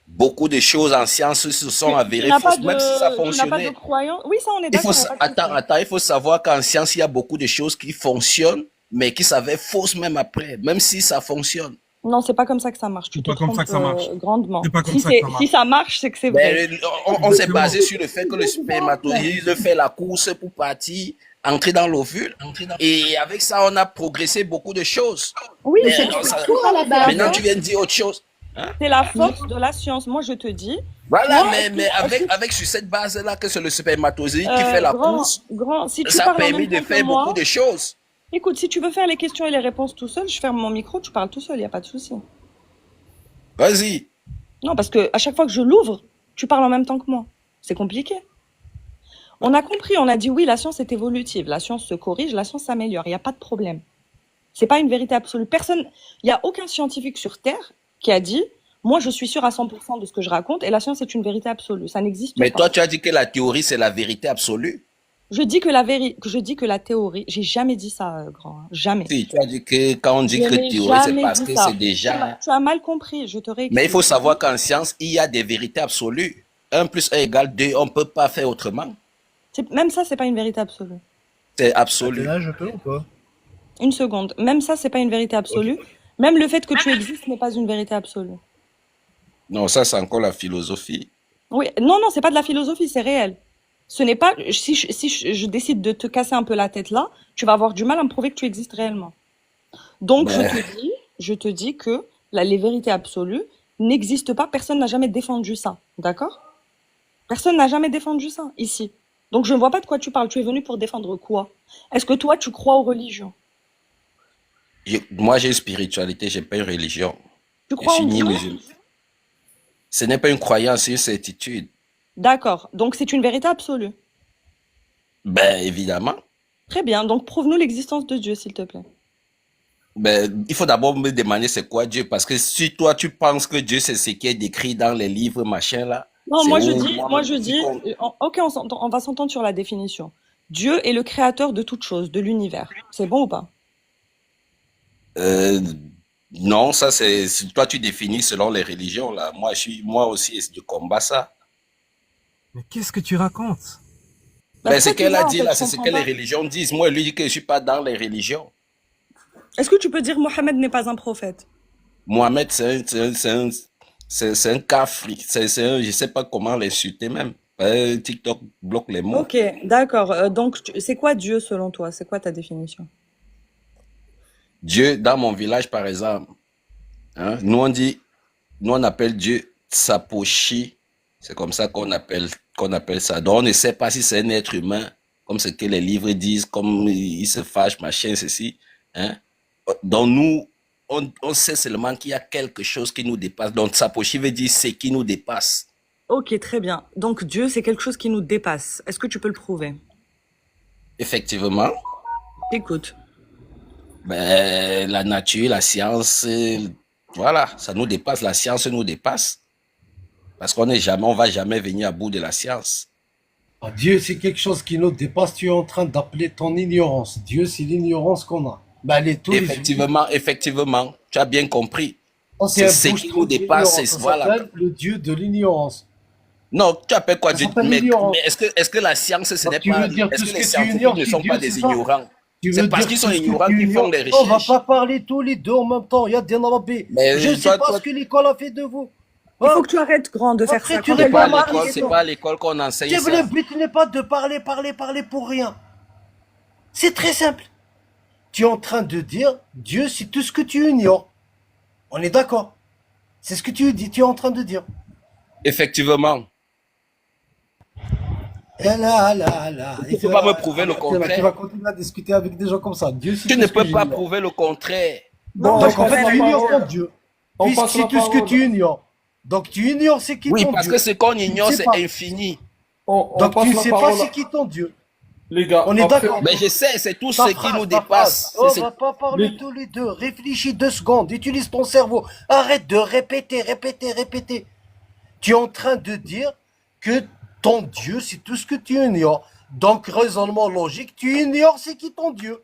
S8: Beaucoup de choses en science se sont avérées fausses, même si ça
S12: Tu n'as pas de
S8: fonctionnait.
S12: croyance? Oui, ça, on est
S8: Il faut,
S12: d'accord. y a pas de souci.
S8: attends, il faut savoir qu'en science, il y a beaucoup de choses qui fonctionnent, mais qui s'avèrent fausses même après, même si ça fonctionne.
S12: Non, c'est pas comme ça que ça marche. Tu
S14: C'est
S12: te
S14: pas comme ça que ça
S12: trompes
S14: marche.
S12: grandement.
S14: C'est pas comme
S12: Si
S14: ça que ça marche.
S12: si ça marche, c'est que c'est vrai.
S8: Mais on s'est
S14: Exactement.
S8: basé sur le fait que le spermatozoïde fait la course pour partir, entrer dans l'ovule. Et avec ça, on a progressé beaucoup de choses.
S12: Oui,
S8: Mais
S12: c'est
S8: ça-
S12: la
S8: maintenant, tu
S12: force.
S8: viens de dire autre chose.
S12: C'est la force de la science. Moi, je te dis.
S8: Voilà,
S12: Toi,
S8: mais avec sur cette base-là, que c'est le spermatozoïde qui fait la course,
S12: si tu
S8: ça a
S12: parles en
S8: permis
S12: même
S8: de
S12: temps que
S8: faire
S12: moi,
S8: beaucoup de choses.
S12: écoute, si tu veux faire les questions et les réponses tout seul, je ferme mon micro, tu parles tout seul, il n'y a pas de souci.
S8: Vas-y.
S12: Non, parce que à chaque fois que je l'ouvre, tu parles en même temps que moi. C'est compliqué. On a compris, on a dit oui, la science est évolutive, la science se corrige, la science s'améliore, il n'y a pas de problème. C'est pas une vérité absolue. Personne, il n'y a aucun scientifique sur Terre qui a dit, moi je suis sûr à 100% de ce que je raconte et la science est une vérité absolue. Ça n'existe
S8: Mais
S12: pas.
S8: toi, tu as dit que la théorie, c'est la vérité absolue.
S12: Je dis que la théorie, j'ai jamais dit ça, grand, hein, jamais.
S8: Si, tu as dit que quand on dit
S12: Je
S8: que
S12: n'ai
S8: théorie, c'est
S12: jamais
S8: parce
S12: dit
S8: que
S12: ça.
S8: c'est déjà...
S12: Tu as mal compris, je te réexplique.
S8: Mais il faut savoir qu'en science, il y a des vérités absolues. 1 plus 1 égale 2, on ne peut pas faire autrement.
S12: Même ça, c'est pas une vérité absolue.
S8: C'est absolu.
S13: Là, je peux ou pas?
S12: Une seconde. Même ça, c'est pas une vérité absolue. Même le fait que tu existes n'est pas une vérité absolue.
S8: Non, ça, c'est encore la philosophie.
S12: Oui, non, c'est pas de la philosophie, c'est réel. Ce n'est pas, si je décide de te casser un peu la tête là, tu vas avoir du mal à me prouver que tu existes réellement. Donc,
S8: Ben.
S12: je te dis que les vérités absolues, n'existe pas. Personne n'a jamais défendu ça. D'accord? Personne n'a jamais défendu ça ici. Donc je ne vois pas de quoi tu parles. Tu es venu pour défendre quoi? Est-ce que toi, tu crois aux religions?
S8: Moi, j'ai une spiritualité, j'ai pas une religion.
S12: Tu
S8: Je
S12: crois
S8: suis
S12: en
S8: ni
S12: Dieu?
S8: musulman. Ce n'est pas une croyance, c'est une certitude.
S12: D'accord. Donc c'est une vérité absolue.
S8: Ben, évidemment.
S12: Très bien. Donc prouve-nous l'existence de Dieu, s'il te plaît.
S8: Ben, il faut d'abord me demander c'est quoi Dieu, parce que si toi tu penses que Dieu c'est ce qui est décrit dans les livres, machin là,
S12: Non,
S8: c'est
S12: moi je
S8: où
S12: dis, ok, on va s'entendre sur la définition. Dieu est le créateur de toute chose, de l'univers. C'est bon ou pas?
S8: Non, ça toi tu définis selon les religions là. Moi aussi je combats ça.
S14: Mais qu'est-ce que tu racontes?
S8: Ben, ce qu'elle a dit là, c'est ce que les religions disent. Moi, lui dit que je suis pas dans les religions.
S12: Est-ce que tu peux dire Mohamed n'est pas un prophète?
S8: Mohamed, c'est un cafri. Je sais pas comment l'insulter même. TikTok bloque les mots.
S12: Ok, d'accord. Donc, c'est quoi Dieu selon toi? C'est quoi ta définition?
S8: Dieu, dans mon village, par exemple, hein, nous on appelle Dieu Tsaposhi. C'est comme ça qu'on appelle ça. Donc, on ne sait pas si c'est un être humain, comme ce que les livres disent, comme il se fâche, machin, ceci. Hein. Donc, nous, on sait seulement qu'il y a quelque chose qui nous dépasse. Donc, Tsaposhi veut dire ce qui nous dépasse.
S12: Ok, très bien. Donc, Dieu, c'est quelque chose qui nous dépasse. Est-ce que tu peux le prouver?
S8: Effectivement.
S12: Écoute.
S8: Ben, la nature, la science, voilà, ça nous dépasse. La science nous dépasse. Parce qu'on va jamais venir à bout de la science.
S6: Dieu, c'est quelque chose qui nous dépasse. Tu es en train d'appeler ton ignorance. Dieu, c'est l'ignorance qu'on a. Ben,
S8: Effectivement, tu as bien compris.
S6: C'est
S8: ce qui nous dépasse, c'est voilà.
S6: Le Dieu de l'ignorance.
S8: Non, tu appelles quoi Dieu? Mais est-ce que la science, ce n'est pas... Est-ce que les scientifiques ne sont pas des ignorants? C'est parce qu'ils sont ignorants qu'ils font les recherches.
S6: On va pas parler tous les deux en même temps. Il y a des nababés. Je ne sais pas ce que l'école a fait de vous.
S12: Il faut que tu arrêtes, grand, de faire ça.
S8: C'est pas à l'école qu'on enseigne ça.
S6: Le but n'est pas de parler pour rien. C'est très simple. Tu es en train de dire, Dieu, c'est tout ce que tu ignores. On est d'accord. C'est ce que tu es en train de dire.
S8: Effectivement.
S6: Et là.
S8: Tu ne peux pas me prouver le contraire.
S6: Tu vas continuer à discuter avec des gens comme ça. Dieu,
S8: tu ne peux pas prouver le contraire.
S6: Donc en fait, tu ignores ton Dieu. Puisque c'est tout ce que tu ignores. Donc tu ignores c'est qui ton Dieu.
S8: Oui, parce que ce qu'on ignore, c'est infini.
S6: Donc tu ne sais pas c'est qui ton Dieu.
S2: Les gars,
S6: on est d'accord.
S8: Mais je sais, c'est tout ce qui nous dépasse.
S6: On va pas parler tous les deux. Réfléchis 2 secondes. Utilise ton cerveau. Arrête de répéter. Tu es en train de dire que ton Dieu, c'est tout ce que tu ignores. Donc, raisonnement logique, tu ignores c'est qui ton Dieu.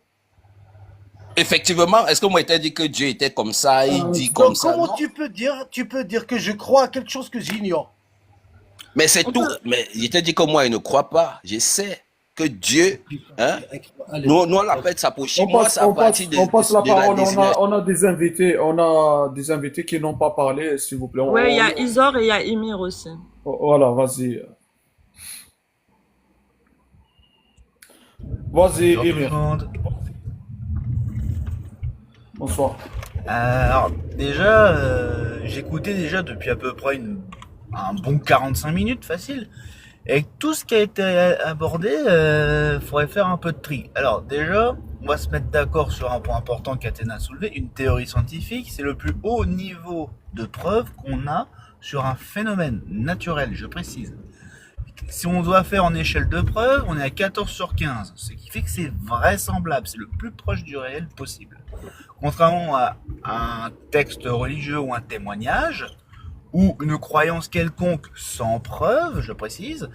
S8: Effectivement, est-ce que moi, il t'a dit que Dieu était comme ça, il dit comme ça?
S6: Comment tu peux dire que je crois à quelque chose que j'ignore?
S8: Mais c'est tout. Mais il t'a dit que moi, il ne croit pas. Je sais que Dieu, hein, nous on l'appelle Tsaposhi. Moi, ça a parti de...
S2: On passe la parole, on a des invités qui n'ont pas parlé, s'il vous plaît.
S12: Oui, il y a Isor et il y a Emir aussi.
S2: Voilà, vas-y. Vas-y, Emir. Bonsoir.
S15: Alors, déjà, j'écoutais déjà depuis à peu près un bon 45 minutes, facile. Et tout ce qui a été abordé, faudrait faire un peu de tri. Alors, déjà, on va se mettre d'accord sur un point important qu'Athéna a soulevé. Une théorie scientifique, c'est le plus haut niveau de preuve qu'on a sur un phénomène naturel, je précise. Si on doit faire en échelle de preuve, on est à 14 sur 15. Ce qui fait que c'est vraisemblable, c'est le plus proche du réel possible. Contrairement à un texte religieux ou un témoignage, ou une croyance quelconque sans preuve, je précise,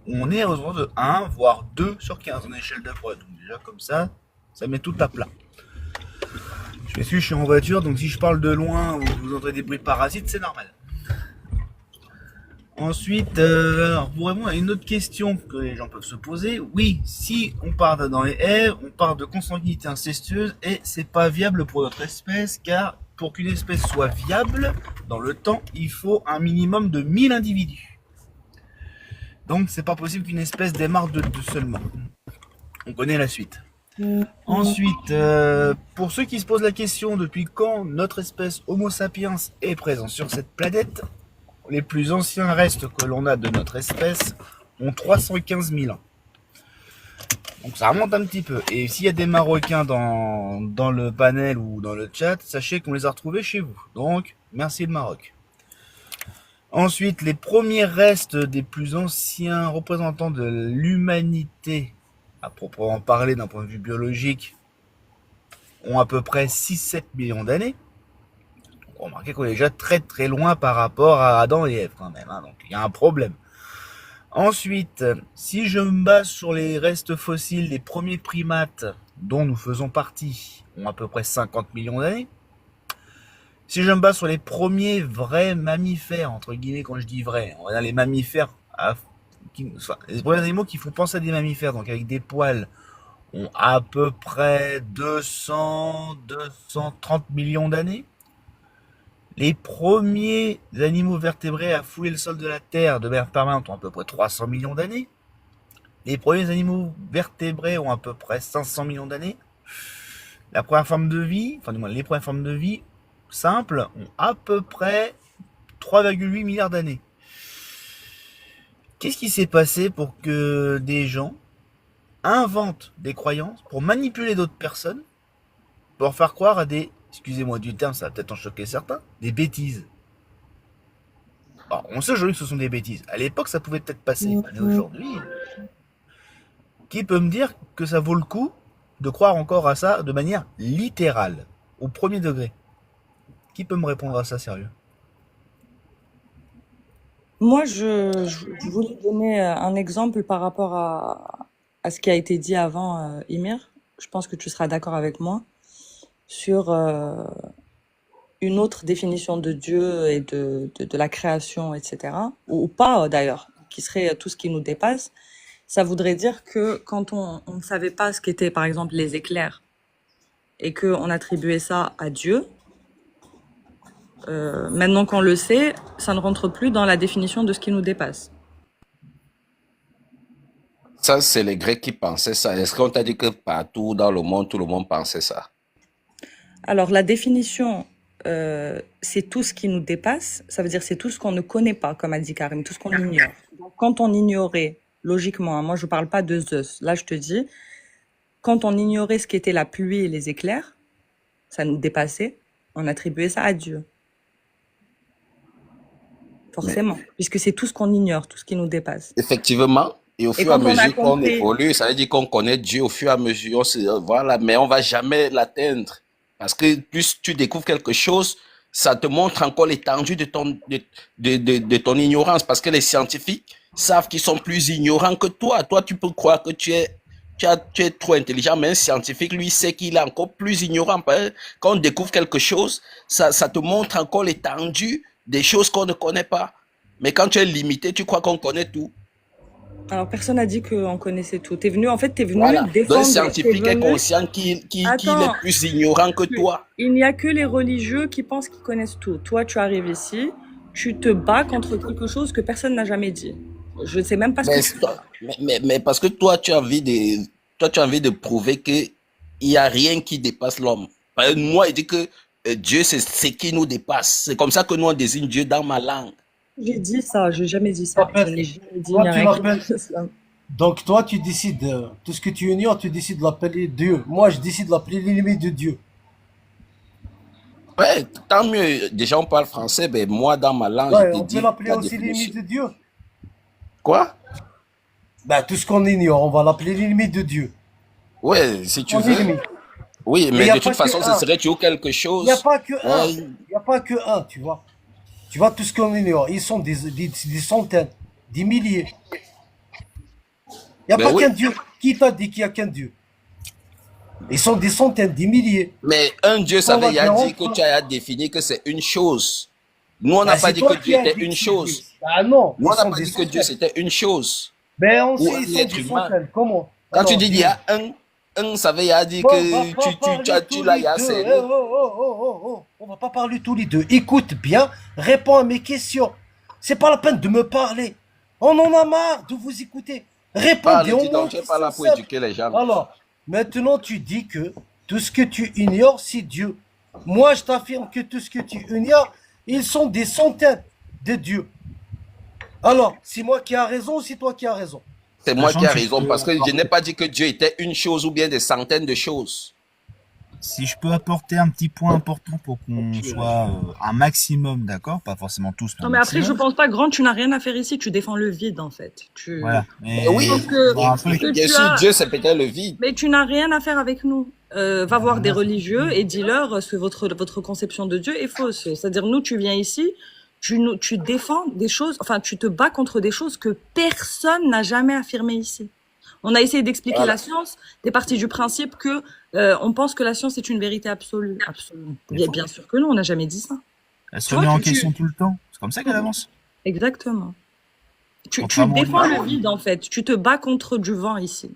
S15: on est aux alentours de 1, voire 2 sur 15 en échelle de preuve. Donc déjà comme ça met tout à plat. Je suis en voiture, donc si je parle de loin ou vous entendez des bruits de parasites, c'est normal. Ensuite, alors pour répondre à une autre question que les gens peuvent se poser, oui, si on parle d'Adam et Ève, on parle de consanguinité incestueuse et c'est pas viable pour notre espèce car pour qu'une espèce soit viable dans le temps, il faut un minimum de 1000 individus. Donc c'est pas possible qu'une espèce démarre de seulement. On connaît la suite. Ensuite, pour ceux qui se posent la question depuis quand notre espèce Homo sapiens est présent sur cette planète, les plus anciens restes que l'on a de notre espèce ont 315 000 ans. Donc ça remonte un petit peu. Et s'il y a des Marocains dans le panel ou dans le chat, sachez qu'on les a retrouvés chez vous. Donc, merci le Maroc. Ensuite, les premiers restes des plus anciens représentants de l'humanité, à proprement parler d'un point de vue biologique, ont à peu près 6-7 millions d'années. Donc, remarquez qu'on est déjà très très loin par rapport à Adam et Ève quand même. Hein, donc il y a un problème. Ensuite, si je me base sur les restes fossiles des premiers primates dont nous faisons partie, ont à peu près 50 millions d'années. Si je me base sur les premiers vrais mammifères, entre guillemets, quand je dis vrais, on a les mammifères, les premiers animaux qui font penser à des mammifères, donc avec des poils, ont à peu près 230 millions d'années. Les premiers animaux vertébrés à fouler le sol de la Terre de manière permanente ont à peu près 300 millions d'années. Les premiers animaux vertébrés ont à peu près 500 millions d'années. La première forme de vie, enfin du moins les premières formes de vie simples ont à peu près 3,8 milliards d'années. Qu'est-ce qui s'est passé pour que des gens inventent des croyances pour manipuler d'autres personnes, pour faire croire à des, excusez-moi du terme, ça va peut-être en choquer certains, des bêtises. Alors, on sait aujourd'hui que ce sont des bêtises. À l'époque, ça pouvait peut-être passer. Mais aujourd'hui, qui peut me dire que ça vaut le coup de croire encore à ça de manière littérale, au premier degré? Qui peut me répondre à ça sérieux?
S12: Moi, je voulais donner un exemple par rapport à ce qui a été dit avant, Ymir. Je pense que tu seras d'accord avec moi sur une autre définition de Dieu et de la création, etc. Ou pas d'ailleurs, qui serait tout ce qui nous dépasse. Ça voudrait dire que quand on ne savait pas ce qu'étaient par exemple les éclairs et qu'on attribuait ça à Dieu, maintenant qu'on le sait, ça ne rentre plus dans la définition de ce qui nous dépasse.
S8: Ça, c'est les Grecs qui pensaient ça. Est-ce qu'on t'a dit que partout dans le monde, tout le monde pensait ça?
S12: Alors la définition, c'est tout ce qui nous dépasse, ça veut dire c'est tout ce qu'on ne connaît pas, comme a dit Karim, tout ce qu'on ignore. Donc, quand on ignorait, logiquement, hein, moi je ne parle pas de Zeus, là je te dis, quand on ignorait ce qu'était la pluie et les éclairs, ça nous dépassait, on attribuait ça à Dieu. Forcément, puisque c'est tout ce qu'on ignore, tout ce qui nous dépasse.
S8: Effectivement, et au fur et à mesure qu'on évolue, ça veut dire qu'on connaît Dieu au fur et à mesure, voilà, mais on ne va jamais l'atteindre. Parce que plus tu découvres quelque chose, ça te montre encore l'étendue de ton ignorance. Parce que les scientifiques savent qu'ils sont plus ignorants que toi. Toi, tu peux croire que tu es trop intelligent, mais un scientifique, lui, sait qu'il est encore plus ignorant. Quand on découvre quelque chose, ça te montre encore l'étendue des choses qu'on ne connaît pas. Mais quand tu es limité, tu crois qu'on connaît tout.
S12: Alors, personne n'a dit qu'on connaissait tout. T'es venu
S8: Voilà.
S12: défendre...
S8: Le scientifique est conscient qu'il est plus ignorant que toi.
S12: Il n'y a que les religieux qui pensent qu'ils connaissent tout. Toi, tu arrives ici, tu te bats contre quelque chose que personne n'a jamais dit. Je ne sais même pas ce que tu fais.
S8: Mais parce que toi, tu as envie de prouver qu'il n'y a rien qui dépasse l'homme. Moi, il dit que Dieu, c'est ce qui nous dépasse. C'est comme ça que nous, on désigne Dieu dans ma langue.
S12: J'ai dit ça, je n'ai jamais dit ça. Je n'ai jamais dit
S6: Toi, tu
S12: rien.
S6: l'appelles. Donc toi, tu décides, tout ce que tu ignores, tu décides de l'appeler Dieu. Moi, je décide de l'appeler l'ennemi de Dieu.
S8: Ouais, tant mieux. Déjà, on parle français, mais moi, dans ma langue,
S6: Ouais,
S8: je te
S6: on
S8: dis
S6: peut l'appeler
S8: la
S6: aussi l'ennemi
S8: définition.
S6: de Dieu.
S8: Quoi?
S6: Ben, tout ce qu'on ignore, on va l'appeler l'ennemi de Dieu.
S8: Ouais, si tu
S6: Mon
S8: veux.
S6: ennemi.
S8: Oui,
S6: Mais
S8: mais
S6: y a
S8: de
S6: pas
S8: toute façon,
S6: que
S8: ce
S6: un.
S8: serait toujours quelque
S6: Il
S8: chose.
S6: n'y a pas que un.
S8: Ouais.
S6: Il n'y a pas que un, tu vois. Tu vois, tout ce qu'on ignore, ils sont des centaines, des milliers. Il n'y a
S8: Ben
S6: pas
S8: oui.
S6: qu'un Dieu. Qui t'a dit qu'il n'y a qu'un Dieu? Ils sont des centaines, des milliers.
S8: Mais un Dieu, ça
S6: On va
S8: veut
S6: dire,
S8: dire que tu as défini que c'est une chose. Nous, on n'a
S6: Ben,
S8: pas
S6: c'est
S8: dit
S6: toi
S8: que
S6: qui
S8: Dieu
S6: as
S8: était
S6: dit
S8: une
S6: que
S8: chose.
S6: Ah non,
S8: Nous, on
S6: ils
S8: n'a
S6: sont
S8: pas
S6: des
S8: dit que Dieu,
S6: centaines.
S8: c'était une chose.
S6: Ben, on
S8: Ou
S6: sait,
S8: un
S6: ils sont
S8: être
S6: des
S8: humain.
S6: centaines. Comment?
S8: Quand tu
S6: Alors,
S8: dis il y
S6: dis-moi.
S8: a un, ça veut dire
S6: Bon, on va
S8: que
S6: pas parler
S8: tu
S6: tous
S8: l'as
S6: les deux.
S8: scellé.
S6: On va pas parler tous les deux. Écoute bien, réponds à mes questions. C'est pas la peine de me parler. On en a marre de vous écouter. Répondez
S8: Parle,
S6: au
S8: dis
S6: moins
S8: donc, tu
S6: une
S8: n'es pas là
S6: question
S8: pour
S6: simple.
S8: éduquer les gens.
S6: Alors, Maintenant, tu dis que tout ce que tu ignores, c'est Dieu. Moi, je t'affirme que tout ce que tu ignores, ils sont des centaines de dieux. Alors, c'est moi qui ai raison ou c'est toi qui as raison?
S8: C'est moi
S15: Sachant
S8: qui ai
S15: que
S8: raison, parce que je n'ai pas dit que Dieu était une chose ou bien des centaines de choses.
S15: si je peux apporter un petit point important pour qu'on soit un maximum d'accord, pas forcément tous, mais
S12: Non,
S15: un
S12: mais après, je
S15: maximum.
S12: pense pas, Grand, tu n'as rien à faire ici. Tu défends le vide, en fait.
S15: Voilà.
S8: Mais oui,
S12: Je pense que,
S15: Bon, après,
S12: que
S8: bien
S12: tu
S8: sûr,
S12: as...
S8: Dieu, c'est peut-être le vide.
S12: Mais tu n'as rien à faire avec nous. Va voir des religieux et dis-leur que votre conception de Dieu est fausse. C'est-à-dire, nous, tu viens ici, tu défends des choses, enfin, tu te bats contre des choses que personne n'a jamais affirmées ici. On a essayé d'expliquer
S8: Voilà.
S12: la science, t'es parti du principe que on pense que la science est une vérité absolue. Absolument. Bien sûr que non, on n'a jamais dit ça.
S15: elle se
S12: Tu
S15: remet
S12: vois,
S15: en question tout le temps. C'est comme ça qu'elle avance.
S12: Exactement. Tu
S15: Contrairement aux
S12: défends
S15: libéraux.
S12: le vide, en fait. Tu te bats contre du vent ici.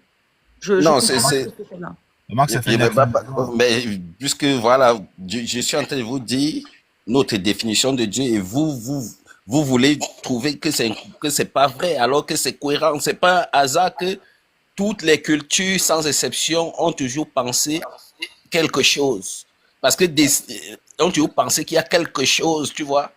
S12: Je
S8: Non,
S12: comprends
S8: c'est,
S12: pas
S8: c'est,
S12: ce que tu fais là.
S15: Remarque, ça fait
S8: je
S15: de
S8: vais
S15: la
S8: pas, mais puisque voilà, je suis en train de vous dire notre définition de Dieu et vous voulez trouver que c'est pas vrai, alors que c'est cohérent. C'est pas un hasard que toutes les cultures, sans exception, ont toujours pensé quelque chose. Parce que ont toujours pensé qu'il y a quelque chose, tu vois,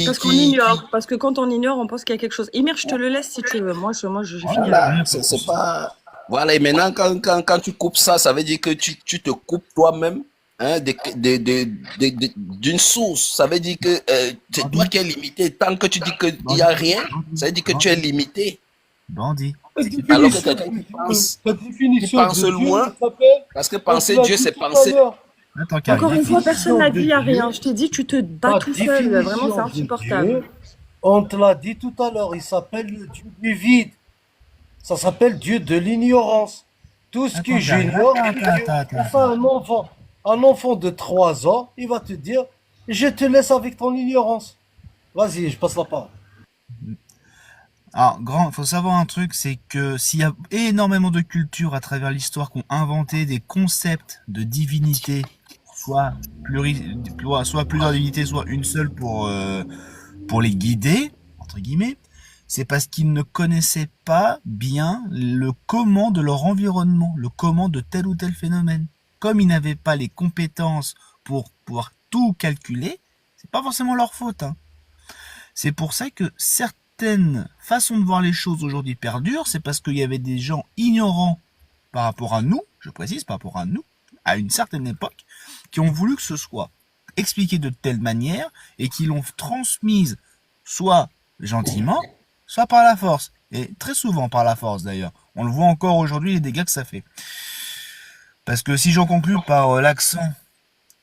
S12: Parce qu'on ignore. Parce que quand on ignore, on pense qu'il y a quelque chose. Emir, je te le laisse si tu veux. Moi, je finis là.
S8: voilà, c'est pas, voilà, et maintenant, quand tu coupes ça, ça veut dire que tu te coupes toi-même, hein, d'une source. Ça veut dire que c'est toi qui es limité. Tant que tu dis qu'il n'y a rien, ça veut dire que tu es limité.
S15: Bandit.
S8: Alors que quelqu'un qui pense loin, parce que penser Dieu, c'est penser.
S15: Attends,
S12: Encore une fois, personne n'a dit il n'y a
S6: de Dieu.
S12: rien. Je t'ai dit, tu te bats
S6: La
S12: tout seul. Vraiment, c'est
S6: définition de
S12: insupportable.
S6: Dieu, on te l'a dit tout à l'heure, il s'appelle le Dieu du vide. Ça s'appelle Dieu de l'ignorance. Tout ce que j'ignore, c'est Dieu. Enfin, un enfant de 3 ans, il va te dire, je te laisse avec ton ignorance. Vas-y, je passe la parole.
S15: Alors, Grand, il faut savoir un truc, c'est que s'il y a énormément de cultures à travers l'histoire qui ont inventé des concepts de divinité, soit plusieurs divinités, soit une seule pour les guider, entre guillemets, c'est parce qu'ils ne connaissaient pas bien le comment de leur environnement, le comment de tel ou tel phénomène. Comme ils n'avaient pas les compétences pour pouvoir tout calculer, c'est pas forcément leur faute, hein. C'est pour ça que certaines façons de voir les choses aujourd'hui perdurent, c'est parce qu'il y avait des gens ignorants par rapport à nous, je précise, par rapport à nous, à une certaine époque, qui ont voulu que ce soit expliqué de telle manière et qui l'ont transmise soit gentiment, soit par la force. Et très souvent par la force d'ailleurs. On le voit encore aujourd'hui, les dégâts que ça fait. Parce que si j'en conclus par l'accent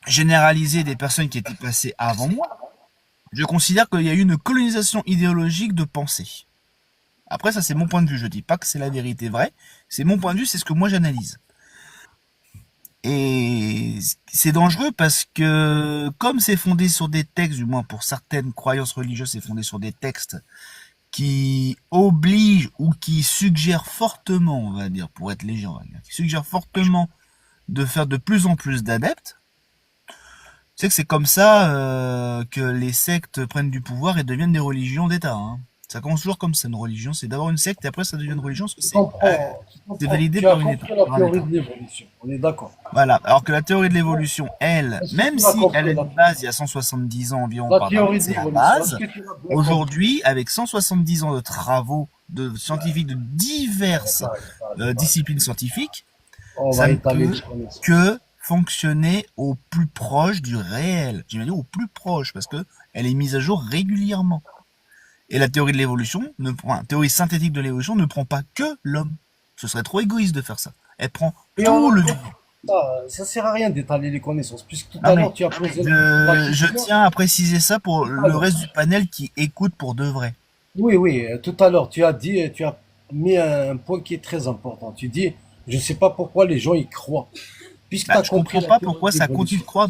S15: généralisé des personnes qui étaient passées avant moi, je considère qu'il y a eu une colonisation idéologique de pensée. Après, ça c'est mon point de vue, je dis pas que c'est la vérité vraie, c'est mon point de vue, c'est ce que moi j'analyse. Et c'est dangereux parce que comme c'est fondé sur des textes, du moins pour certaines croyances religieuses, c'est fondé sur des textes qui obligent ou qui suggèrent fortement, on va dire, pour être léger, on va dire, qui suggèrent fortement de faire de plus en plus d'adeptes. C'est que c'est comme ça que les sectes prennent du pouvoir et deviennent des religions d'État. Hein. Ça commence toujours comme ça, une religion. C'est d'abord une secte et après ça devient une religion parce que c'est validé par une État.
S6: Tu as compris la théorie de l'évolution, on est d'accord.
S15: Voilà, alors que la théorie de l'évolution, elle, même si elle a une base il y a 170 ans environ, c'est la base, aujourd'hui, avec 170 ans de travaux de scientifiques de diverses disciplines scientifiques, ça ne peut que fonctionner au plus proche du réel. J'ai dit au plus proche, parce que elle est mise à jour régulièrement. Et la théorie de l'évolution, théorie synthétique de l'évolution ne prend pas que l'homme. Ce serait trop égoïste de faire ça. Elle prend tout le vivant.
S6: Ça sert à rien d'étaler les connaissances, puisque tout à l'heure tu as posé
S15: je tiens à préciser ça pour le reste du panel qui écoute pour de vrai.
S6: Oui, tout à l'heure tu as dit, tu as mis un point qui est très important. Tu dis, je ne sais pas pourquoi les gens y croient. Puisque tu as
S15: je
S6: compris
S15: comprends pas pourquoi ça continue de croire